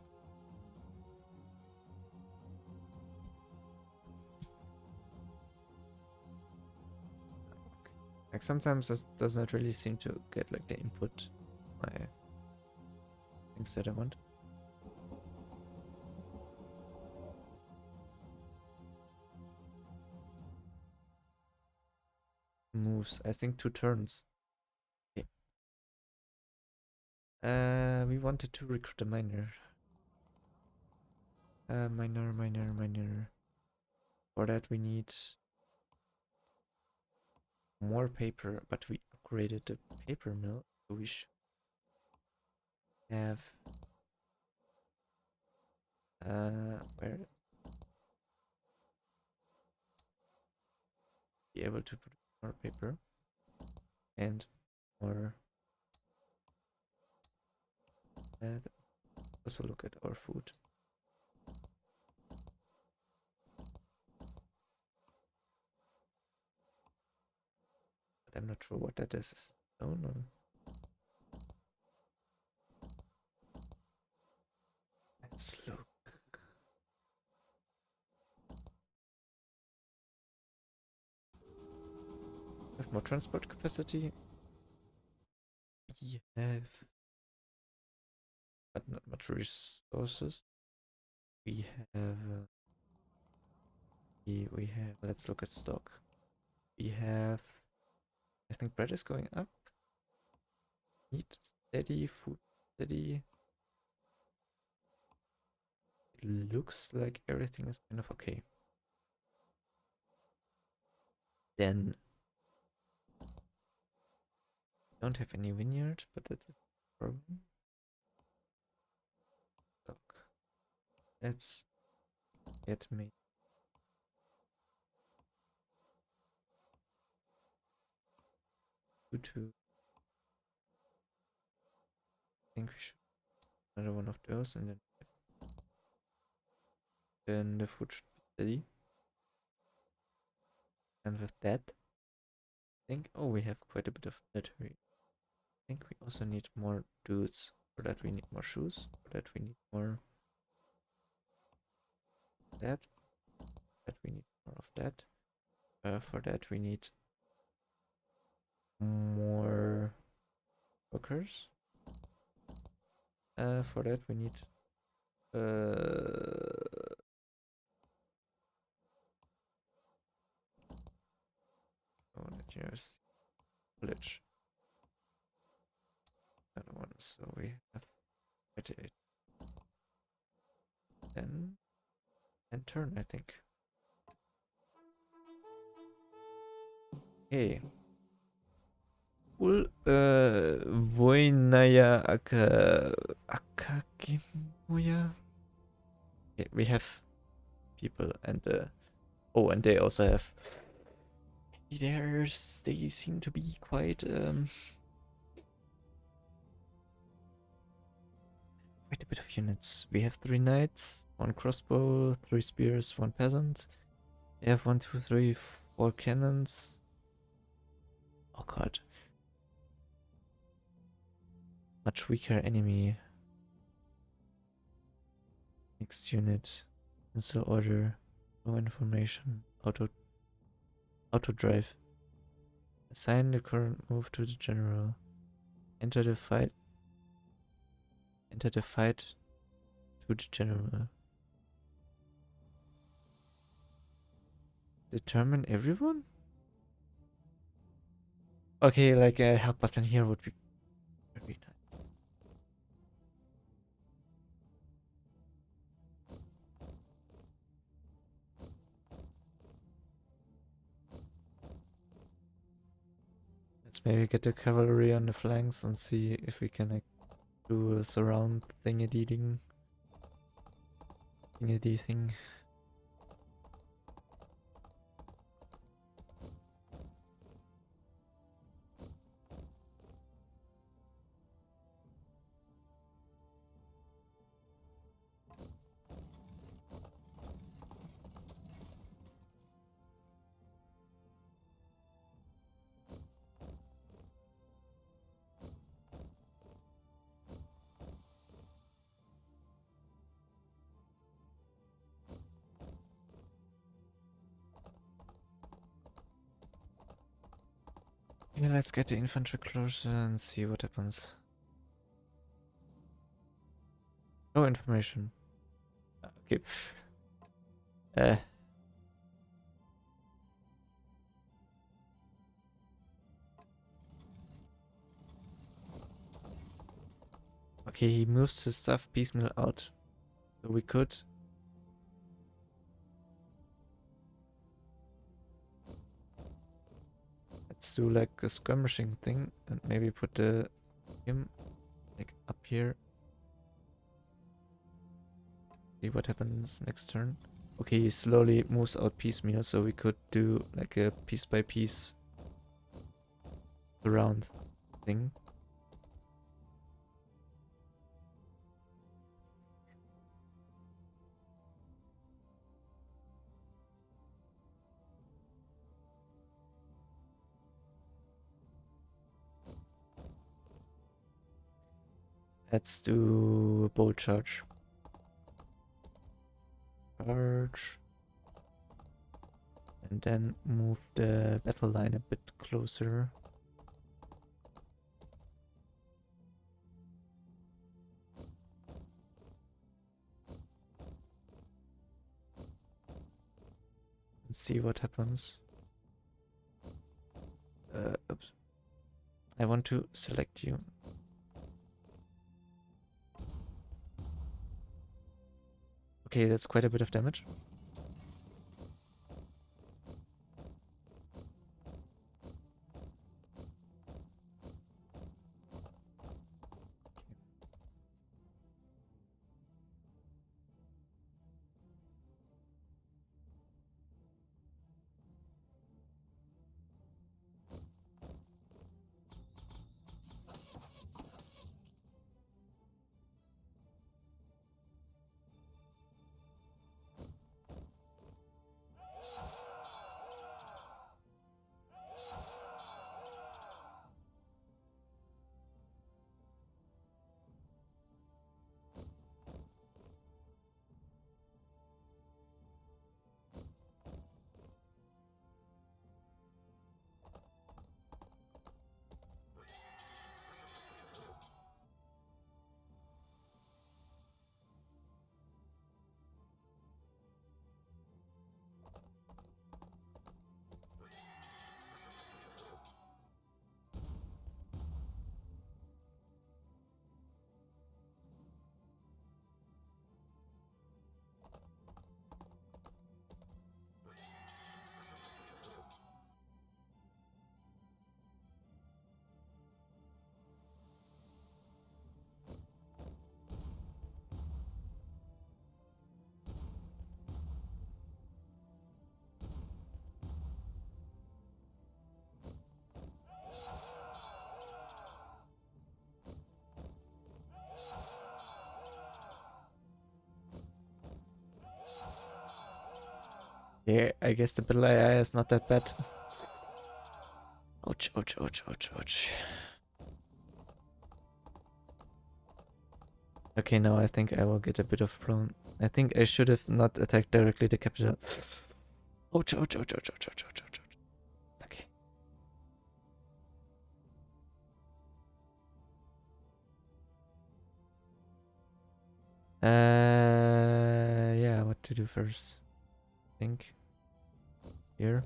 Like sometimes this does not really seem to get like the input my things that I want. Moves, I think 2 turns. Okay. We wanted to recruit a miner. Miner. For that we need more paper, but we upgraded the paper mill, so we should have where be able to put more paper and more. Also look at our food. But I'm not sure what that is. Oh no. Let's look. Have more transport capacity. We have, but not much resources. We have. We have. Let's look at stock. We have. I think bread is going up. Meat steady. Food steady. It looks like everything is kind of okay. Then don't have any vineyard, but that is a problem. Stock. Let's get me. To think we should another one of those, and then the food should be steady. And with that, I think we have quite a bit of military. I think we also need more dudes. For that we need more shoes. For that we need more that. That we need more of that. For that we need more workers. For that we need engineers village. Another one, so we have 28. 10 and turn, I think. Okay. Cool. Voinaya Akakimuya. Okay, we have people and and they also have leaders. They seem to be quite quite a bit of units. We have 3 knights, 1 crossbow, 3 spears, 1 peasant. They have 1, 2, 3, 4 cannons. Oh god. Much weaker enemy. Next unit. Cancel order. No information. Auto drive. Assign the current move to the general. Enter the fight. Enter the fight to the general. Determine everyone? Okay, like a help button here would be very nice. Let's maybe get the cavalry on the flanks and see if we can like do a surround thingy thing. Thingy thing. Yeah, let's get the infantry closer and see what happens. No information. Okay. Okay, he moves his stuff piecemeal out. So we could. Let's Let's do like a skirmishing thing and maybe put him like up here. See what happens next turn. Okay, he slowly moves out piecemeal, so we could do like a piece by piece around thing. Let's do a bolt charge. Charge. And then move the battle line a bit closer. And see what happens. Oops. I want to select you. Okay, that's quite a bit of damage. Yeah, I guess the battle AI is not that bad. Ouch, ouch, ouch, ouch, ouch. Okay, now I think I will get a bit of problem. I think I should have not attacked directly the capital. Ouch, ouch, ouch, ouch, ouch, ouch, ouch, ouch. Okay. Yeah, what to do first? Think here.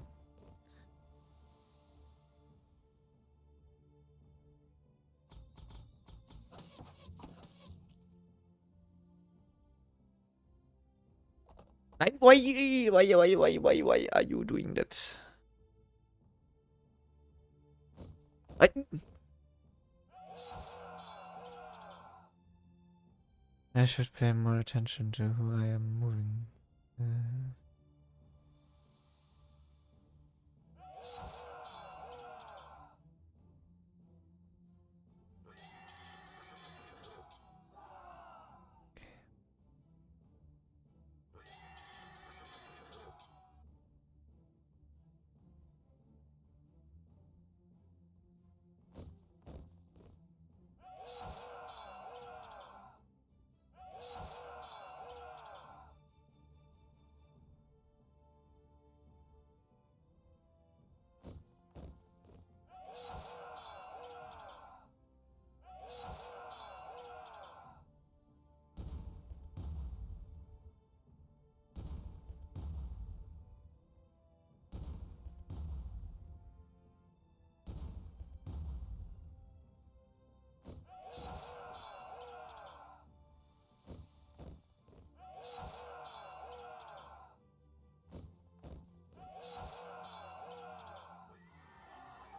Why are you doing that? I, I should pay more attention to who I am moving.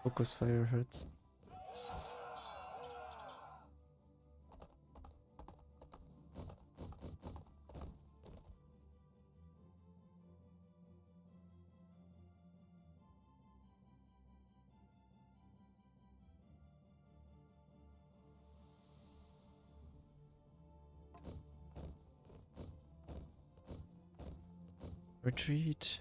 Focus fire hurts. Retreat.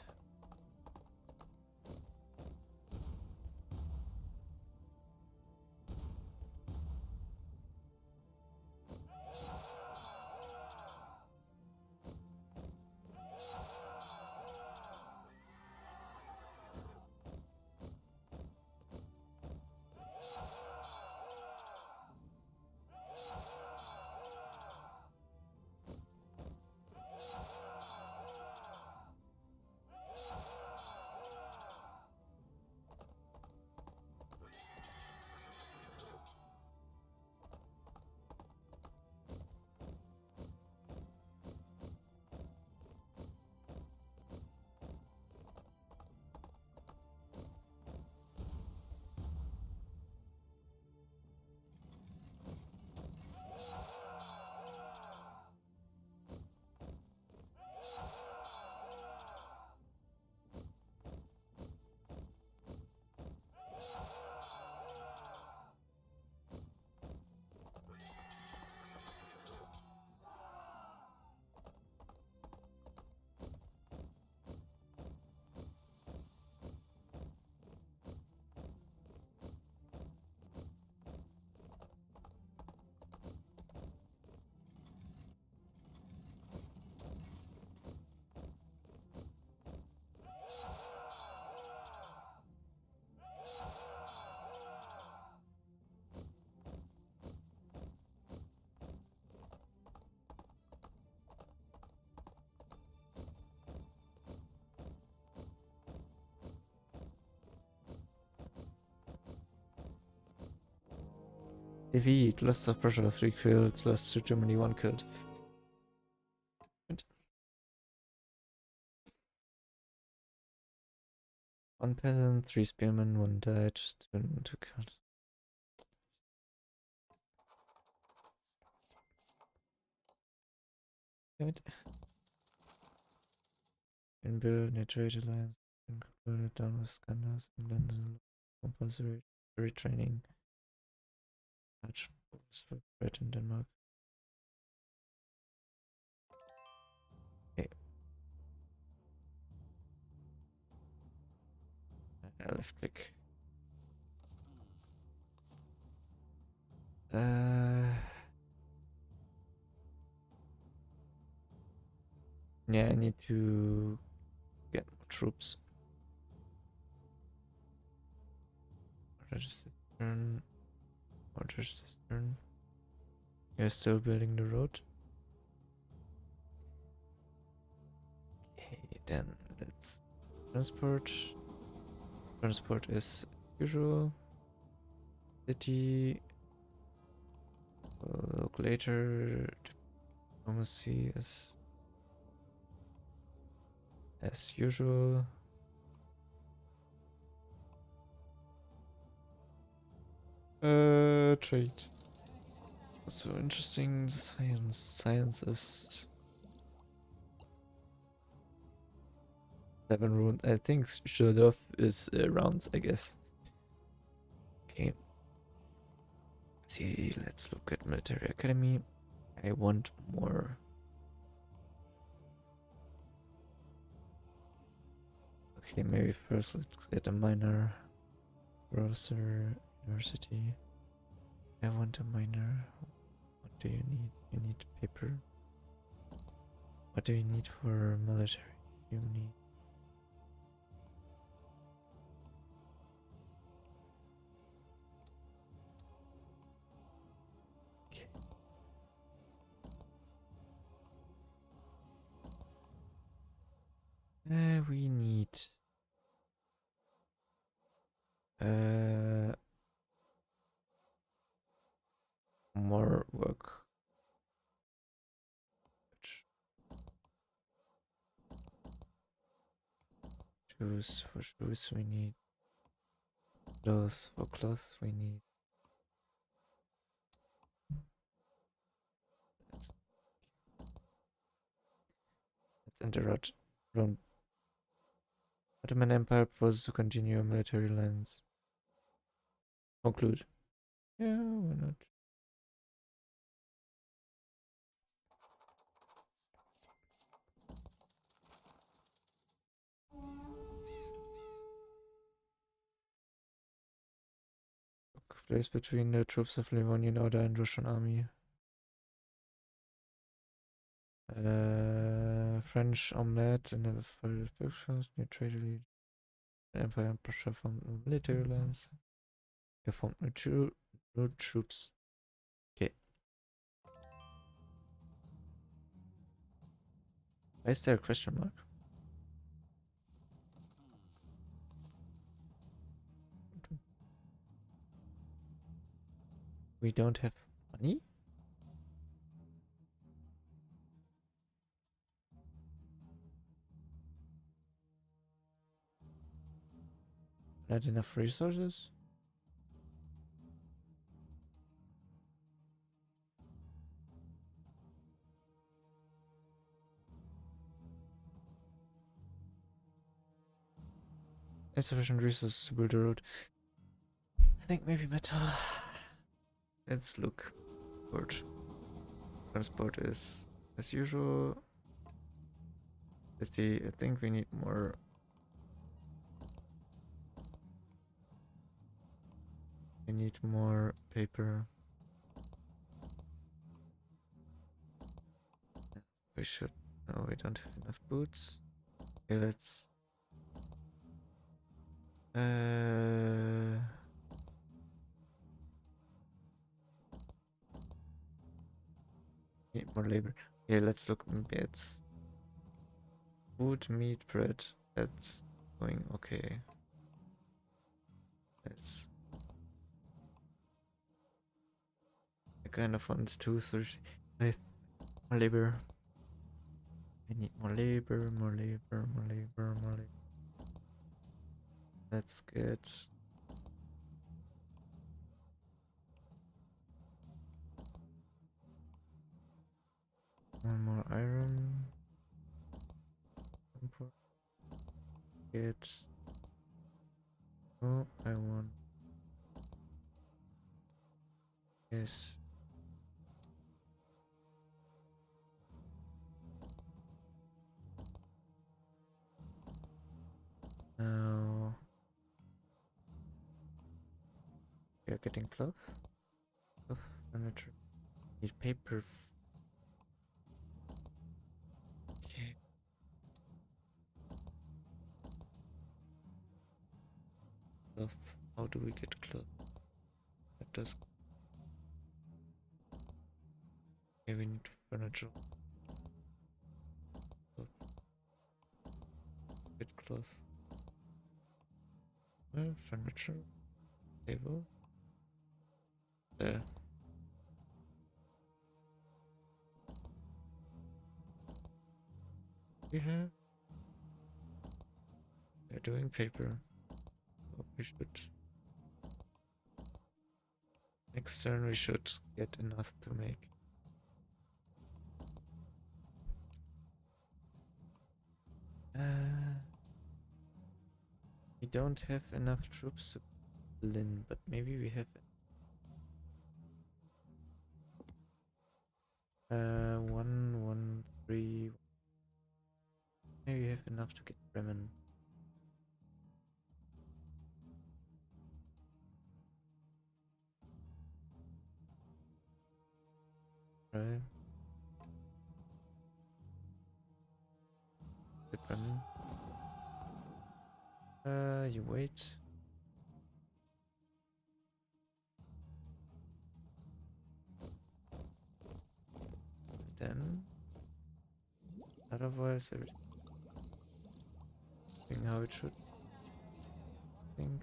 Defeat. Loss of pressure 3 kills. Loss to Germany 1 killed. Good. 1 peasant, 3 spearmen, 1 died, 2 killed. Good. In build, nitrate alliance, concluded down with scanners, England compulsory retraining. Much for Brett in Denmark. Okay. Left click. Yeah, I need to get more troops. Register turn. Register turn. You're still building the road. Okay, then let's transport. Transport is usual. City. We'll look later. Diplomacy is as usual. Trade. So interesting. Science. Science is 7 rounds. I think Shodov is rounds, I guess. Okay. See, let's look at military academy. I want more. Okay, maybe first let's get a minor. Browser, university. I want a minor. What do you need? You need paper. What do you need for military? You need. Okay. We need more work. Shoes, for shoes we need Clothes. For clothes we need. Let's interrupt. Don't. Ottoman Empire proposes to continue a military alliance. Conclude. Yeah, why not? Place between the troops of Livonian Order and Russian army. French omelette and a breakfast neutrality. Empire and Prussia formed a military alliance. They formed new troops. Okay. Why is there a question mark? We don't have money? Not enough resources? Insufficient resources to build a road. I think maybe metal. Let's look. Transport is as usual. Let's see, I think we need more. We need more paper. We should. No, we don't have enough boots. Okay, let's. Need more labor. Okay, let's look. Maybe it's food, meat, bread. That's going okay. Let's. I kind of want 230. More labor. I need more labor, more labor, more labor, more labor. Let's get one more iron. Get. Oh, I want this. Now we are getting cloth. Cloth furniture. Need paper. Okay. Cloth. How do we get cloth? That does. Okay, we need furniture. Cloth. Get cloth. Furniture. Table. There. We have. They're doing paper. So we should. Next turn we should get enough to make. We don't have enough troops to pull in, but maybe we have. 113. Maybe we have enough to get Bremen. Right. Get Bremen. You wait. Then otherwise everything how it should. Think.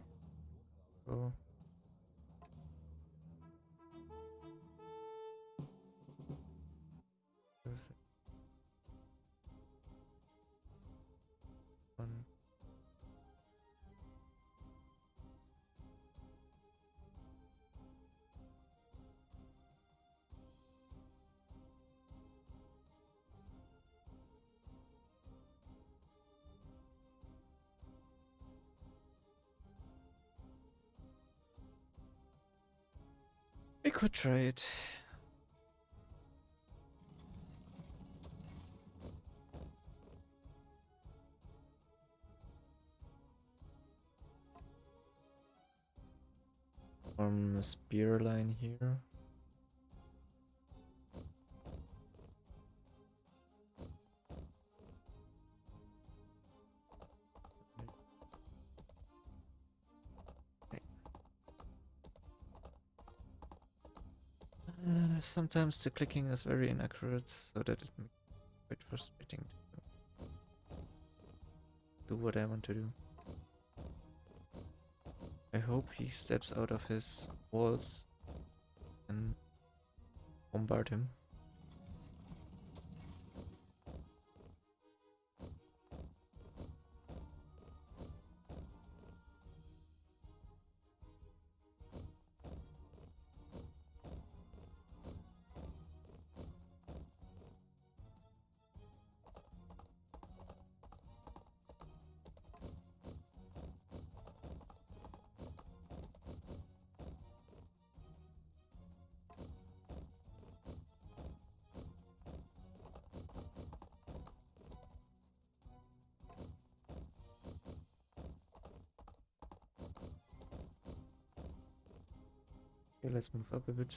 Oh. Perfect. One. We could try it. Form a spear line here. Sometimes the clicking is very inaccurate, so that it makes it quite frustrating to do what I want to do. I hope he steps out of his walls and bombard him. Okay, let's move up a bit.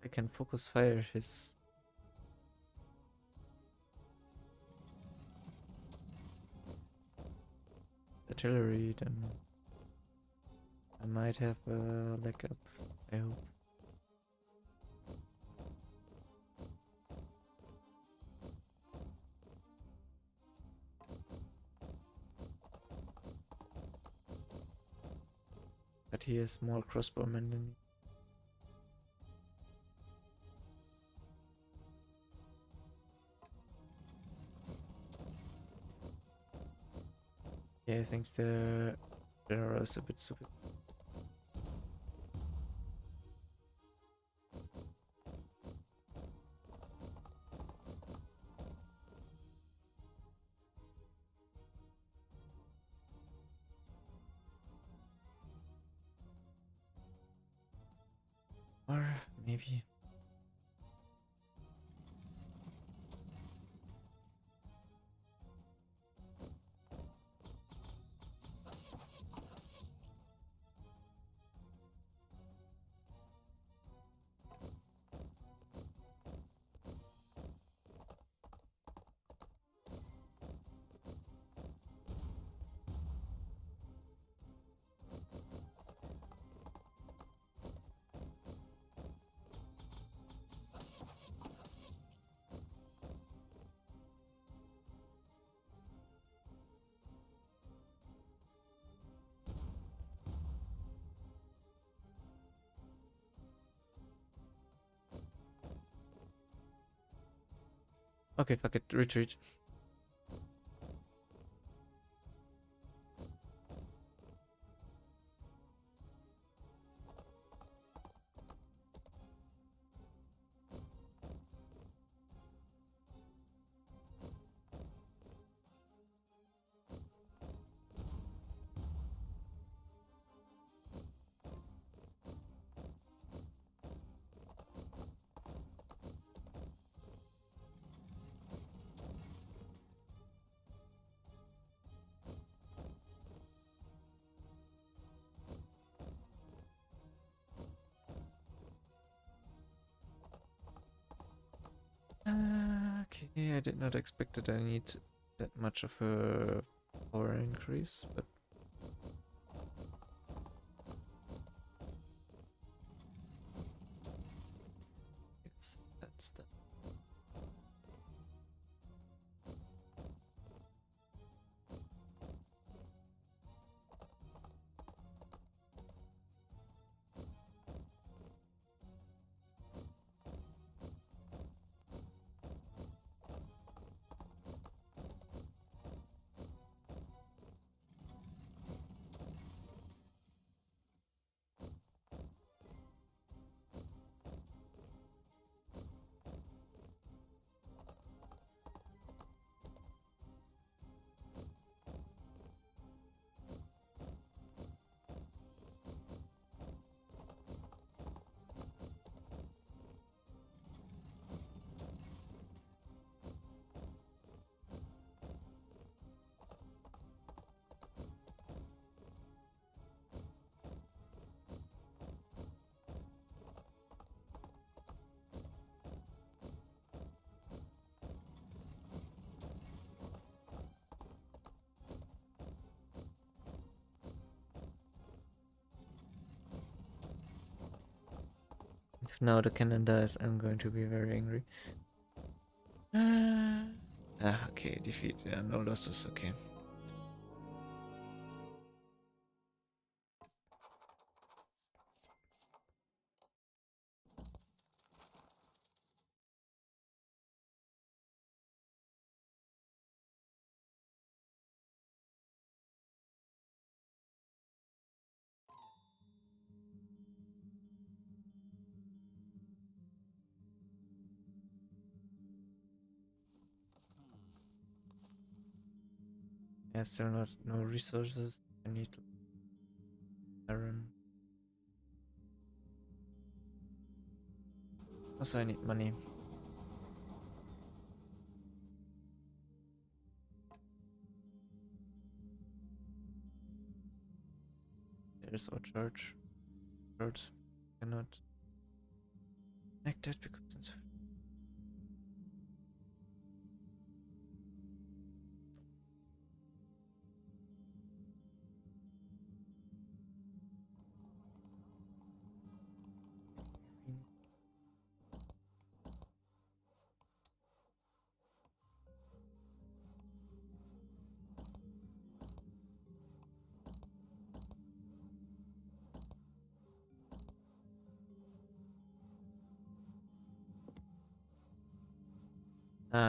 I can focus fire his artillery, then I might have a leg up, I hope. But he has more crossbowmen than me. Yeah, I think the general is a bit stupid. Or maybe. Okay, fuck it, retreat. Okay, I did not expect that I need that much of a power increase, but that's that. If now the cannon dies, I'm going to be very angry. Okay, defeat. Yeah, no losses, okay. Yeah, still no resources. I need iron. Also, I need money. There's our charge. Charge cannot connect that because it's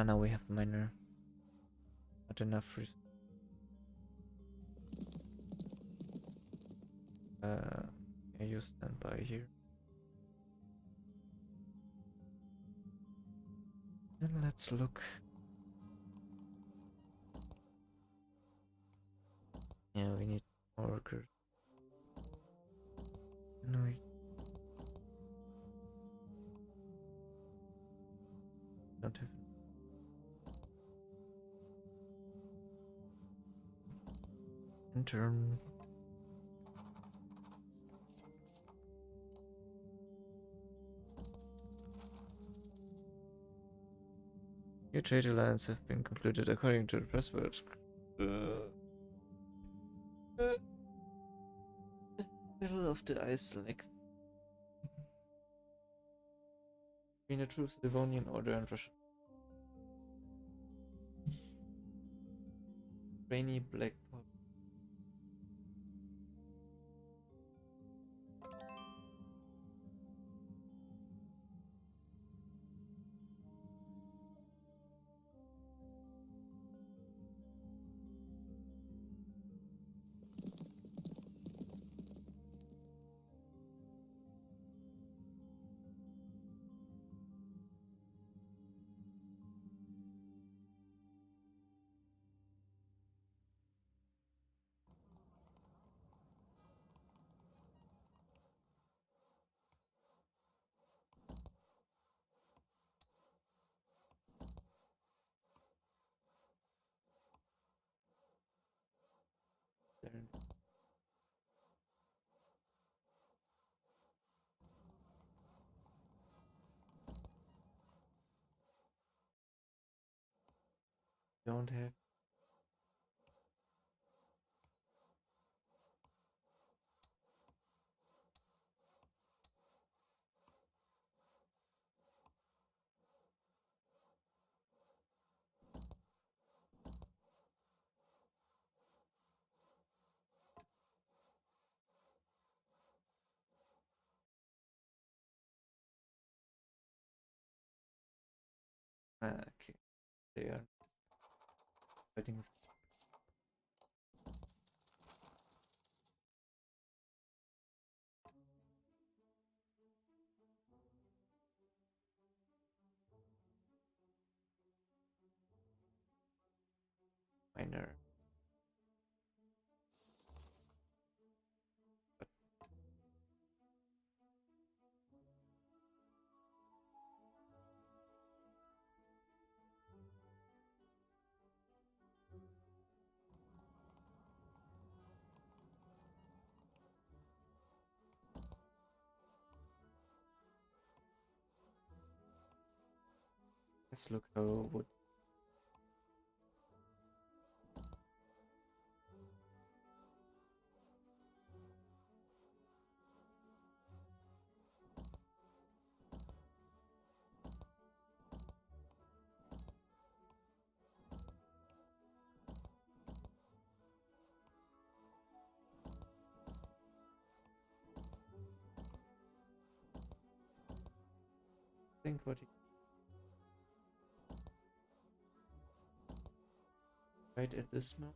now we have a miner. Not enough resources. Yeah, you stand by here. And let's look. Yeah, we need more workers. And we don't have intern. New trade alliance have been concluded according to the press word. Middle of the ice lake. Between the troops, Livonian Order and Russia. Rainy black pot. Don't have. Okay, they are fighting with miner. But let's look how wood. think what he right at this moment.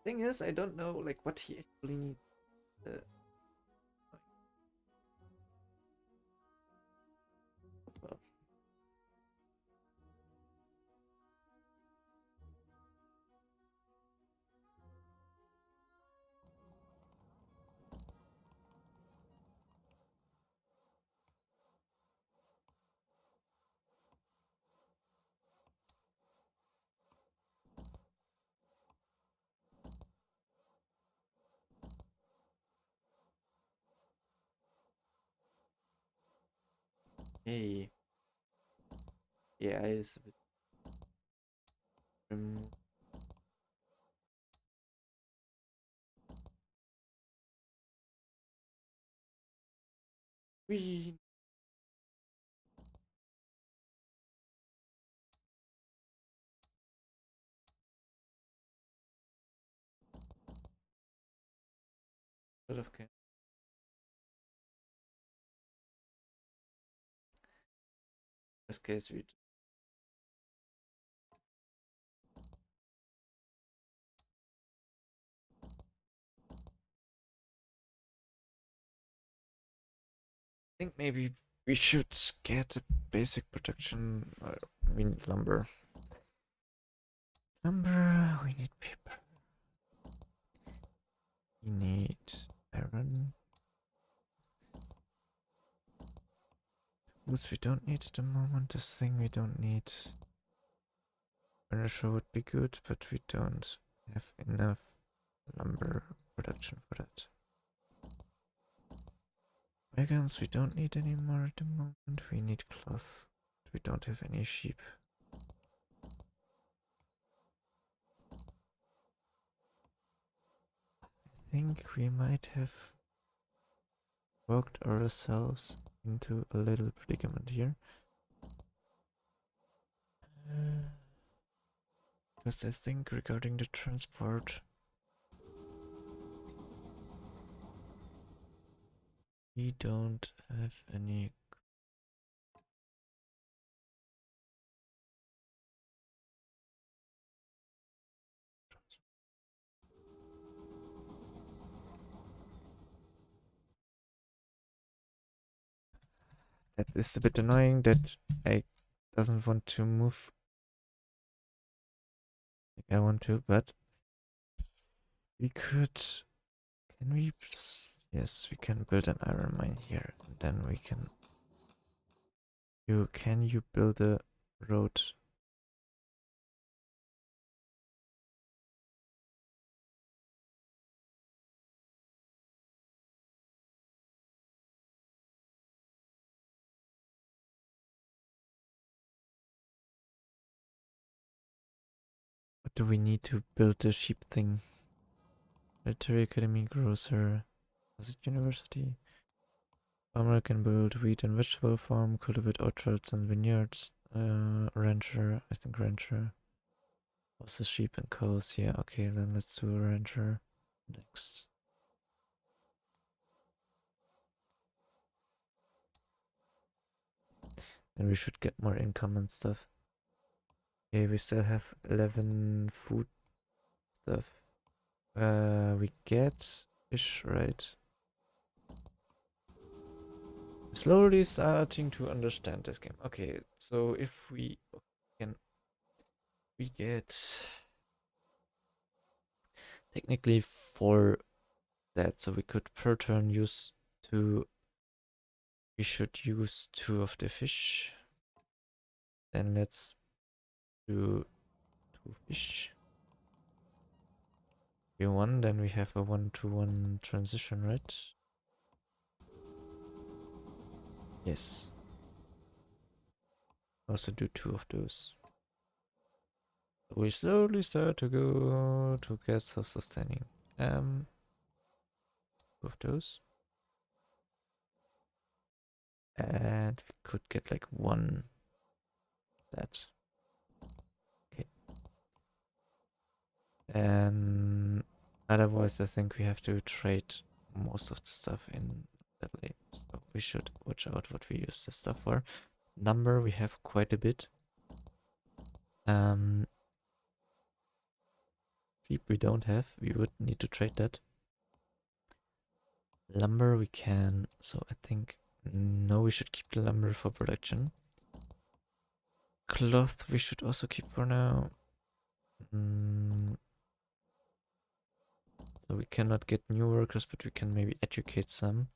Thing is, I don't know like what he actually needs. Well, hey, yeah, is a bit. We sort of can. This case, we. I think maybe we should get a basic production. We need lumber. Lumber. We need paper. We need iron. Tools we don't need at the moment. This thing we don't need. Furniture would be good, but we don't have enough lumber production for that. Wagons we don't need anymore at the moment. We need cloth. We don't have any sheep. I think we might have worked ourselves into a little predicament here. Because I think regarding the transport, we don't have any. That is a bit annoying that I doesn't want to move like I want to, but we could. Can we? Yes, we can build an iron mine here, and then we can. Can you build a road? What do we need to build the sheep thing? Military Academy, grocer, was it university? Farmer can build wheat and vegetable farm, cultivate orchards and vineyards. Rancher, I think rancher. Also sheep and cows, yeah, okay, then let's do a rancher next. And we should get more income and stuff. Okay, we still have 11 food stuff. We get fish, right? Slowly starting to understand this game. Okay, so if we can, we get technically 4 that, so we could per turn use 2. We should use 2 of the fish. Then let's do 2 fish. We 1, then we have a 1-to-1 transition, right? Yes. Also do 2 of those. We slowly start to go to get self-sustaining. Both those. And we could get like one that. Okay. And otherwise I think we have to trade most of the stuff in that lane. So we should watch out what we use this stuff for. Number we have quite a bit. Sheep we don't have. We would need to trade that. Lumber we can. So I think no, we should keep the lumber for production. Cloth we should also keep for now. So we cannot get new workers, but we can maybe educate some.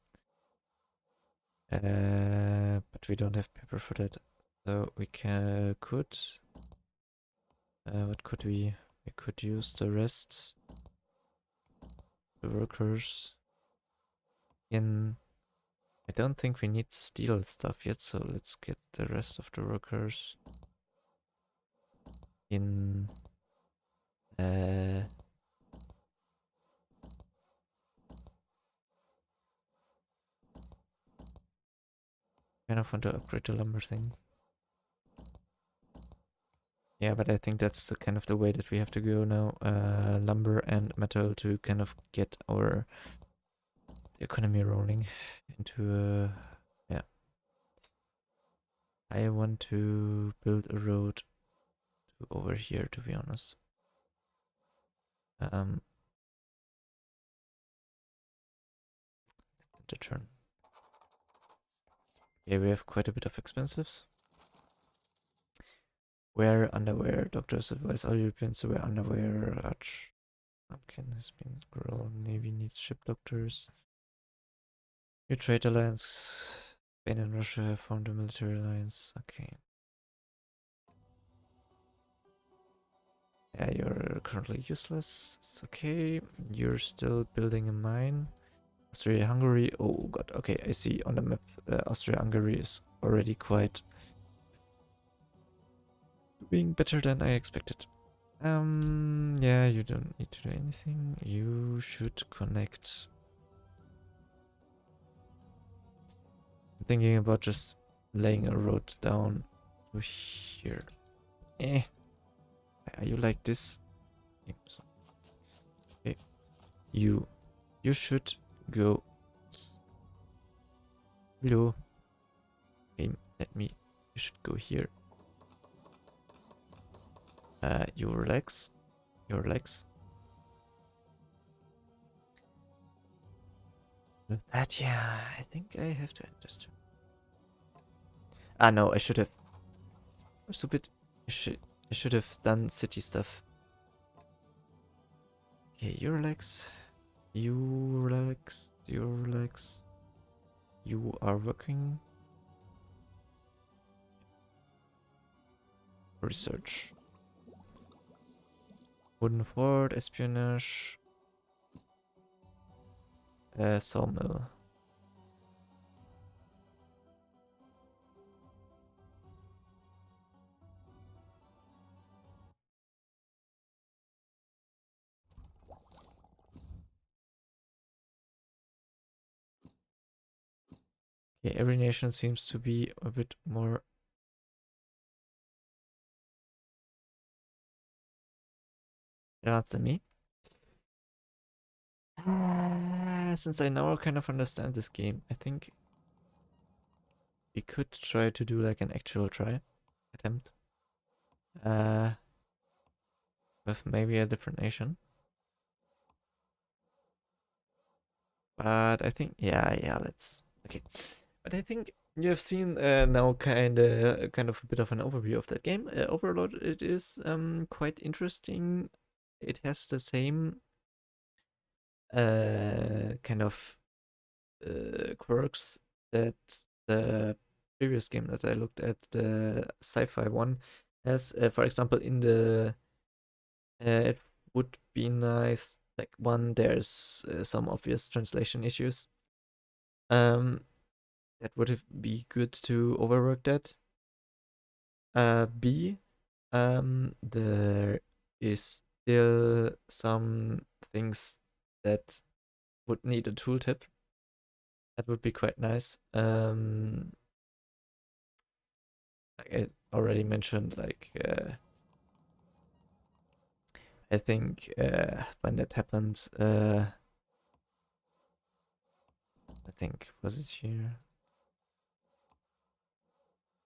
But we don't have paper for that. So we could. What could we? We could use the rest. The workers. In. I don't think we need steel stuff yet, so let's get the rest of the workers in. Kind of want to upgrade the lumber thing. Yeah, but I think that's the kind of the way that we have to go now. Lumber and metal to kind of get our economy rolling into yeah. I want to build a road to over here, to be honest. The turn. Yeah, we have quite a bit of expensives. Wear underwear. Doctors advise all Europeans to wear underwear. Large pumpkin has been grown. Navy needs ship doctors. New trade alliance. Spain and Russia have formed a military alliance. Okay. Yeah, you're currently useless. It's okay. You're still building a mine. Austria-Hungary. Oh god. Okay, I see on the map. Austria-Hungary is already quite doing better than I expected. Yeah, you don't need to do anything. You should connect. I'm thinking about just laying a road down to here. Eh. Are you like this? Okay. You should go. Hello. Okay, let me. You should go here. You relax. Your legs. With that, yeah, I think I have to end this turn. Ah, no, I should have. I'm stupid. I should have done city stuff. Okay, you relax. You relax. You relax. You are working. Research. Wooden fort, espionage. Sawmill. Okay, every nation seems to be a bit more advanced than me. Since I now kind of understand this game, I think we could try to do like an actual try attempt. With maybe a different nation. But I think, yeah, let's, okay. But I think you have seen now kind of a bit of an overview of that game. Overall, it is quite interesting. It has the same kind of quirks that the previous game that I looked at, the sci-fi one, has. For example, in the it would be nice, like, one, there's some obvious translation issues. That would be good to overwork that. B, There is still some things that would need a tooltip. That would be quite nice. Like I already mentioned, like I think when that happened, I think was it here?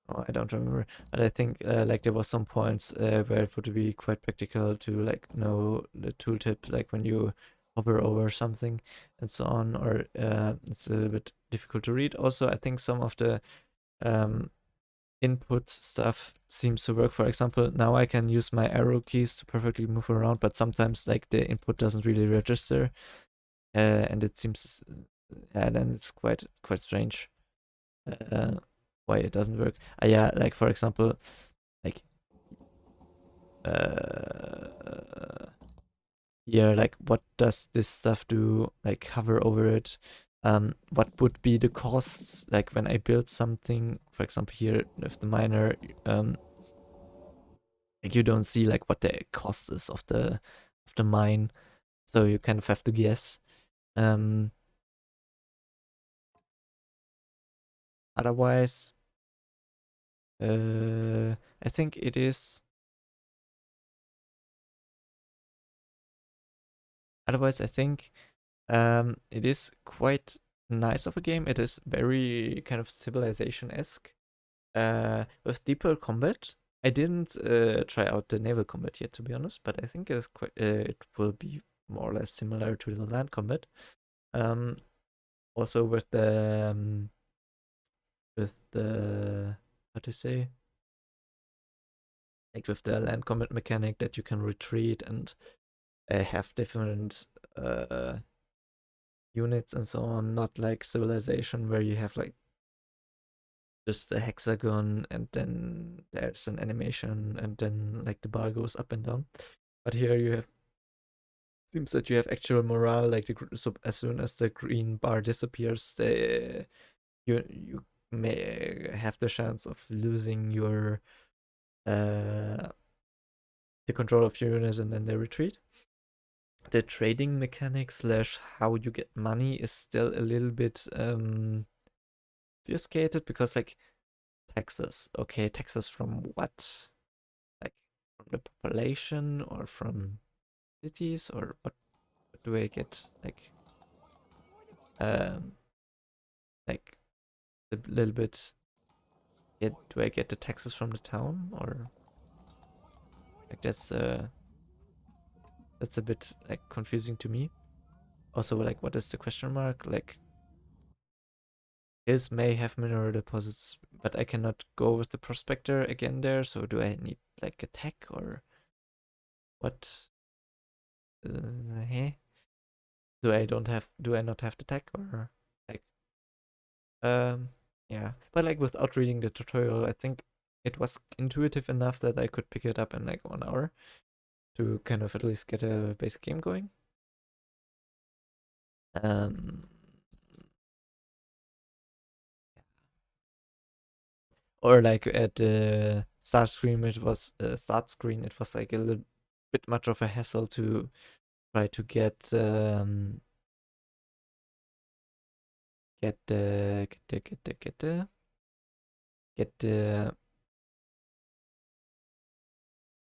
Oh, I don't remember, but I think like there was some points where it would be quite practical to like know the tooltip, like when you hover over something and so on, or it's a little bit difficult to read. Also, I think some of the um, input stuff seems to work. For example, now I can use my arrow keys to perfectly move around, but sometimes like the input doesn't really register, and it seems, and then it's quite strange uh, why it doesn't work. Yeah, like for example, like uh, here, like what does this stuff do? Like hover over it. What would be the costs? Like when I build something, for example, here with the miner, like you don't see like what the cost is of the mine, so you kind of have to guess. Um, Otherwise, I think it is. Otherwise, I think it is quite nice of a game. It is very kind of Civilization-esque with deeper combat. I didn't try out the naval combat yet, to be honest, but I think it will be more or less similar to the land combat. Um, Also with the how to say, like with the land combat mechanic that you can retreat and have different uh, units and so on, not like Civilization where you have like just a hexagon and then there's an animation and then like the bar goes up and down. But here you have seems that you have actual morale, like so as soon as the green bar disappears, you may have the chance of losing your uh the control of your unit and then they retreat. The trading mechanic slash how you get money is still a little bit obfuscated because like taxes. Okay, taxes from what? Like from the population or from cities or what do I get? Um like a little bit do I get the taxes from the town or like that's a bit like confusing to me. Also like what is the question mark? Like hills may have mineral deposits, but I cannot go with the prospector again there, so do I need like a tech or what? Hey? Do I not have the tech or like um yeah. But like without reading the tutorial, I think it was intuitive enough that I could pick it up in like 1 hour to kind of at least get a basic game going. Um or like at the start screen it was like a little bit much of a hassle to try to get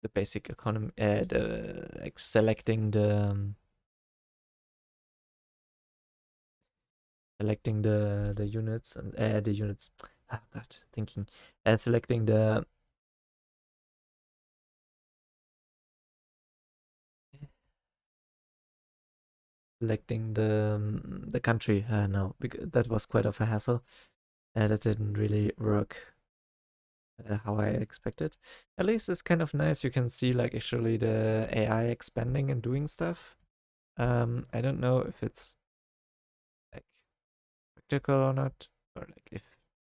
the basic economy, the like selecting the units and the units. Ah, God, thinking, selecting the country. No, because that was quite of a hassle. That didn't really work how I expected. At least it's kind of nice. You can see like actually the AI expanding and doing stuff. I don't know if it's like practical or not, or like if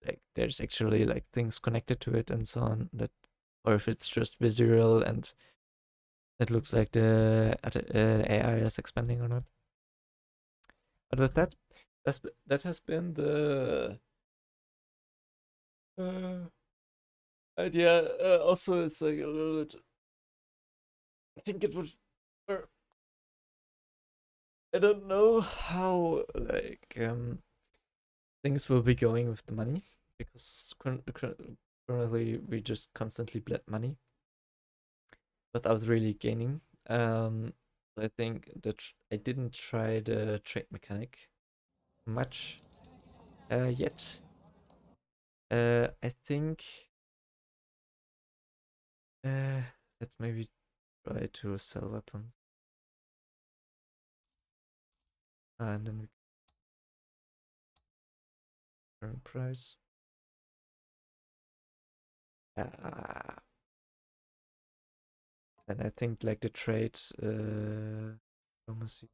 like there's actually like things connected to it and so on that, or if it's just visual and it looks like the AI is expanding or not. But with that, that has been the uh, And yeah, also it's like a little bit. I think it would. Or I don't know how like things will be going with the money because currently we just constantly bled money without really gaining. I think that I didn't try the trade mechanic much yet. I think uh, let's maybe try to sell weapons and then we current price. Uh, and I think like the trade diplomacy.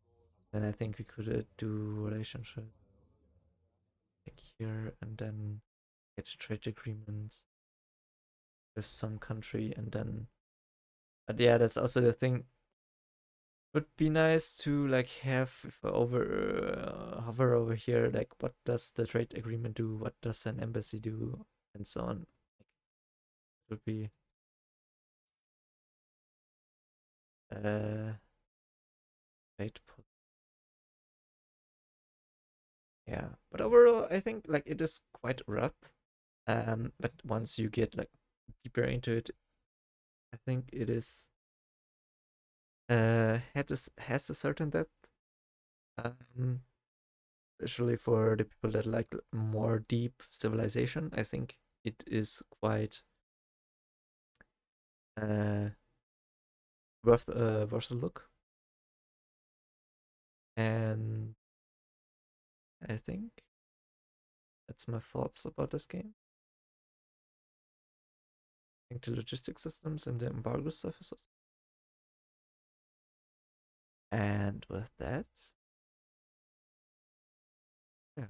Then I think we could do relationship like here and then get a trade agreement with some country and then. But yeah, that's also the thing. Would be nice to like have if I hover over here, like what does the trade agreement do? What does an embassy do? And so on. It would be uh trade. Yeah, but overall, I think like it is quite rough. But once you get like deeper into it, I think it is has a certain depth. Um, Especially for the people that like more deep civilization, I think it is quite uh worth a look. And I think that's my thoughts about this game. I think the logistic systems and the embargo stuff is awesome. And with that, yeah,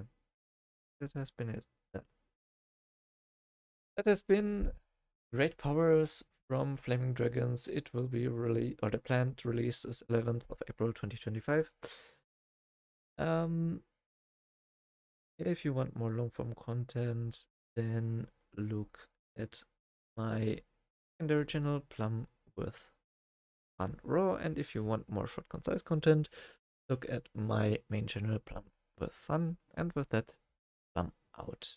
that has been it. That, that has been Great Powers from Flaming Dragons. It will be or the planned release is 11th of April 2025. If you want more long form content, then look at my secondary channel, Plum with Fun Raw. And if you want more short, concise content, look at my main channel, Plum with Fun. And with that, Plum out.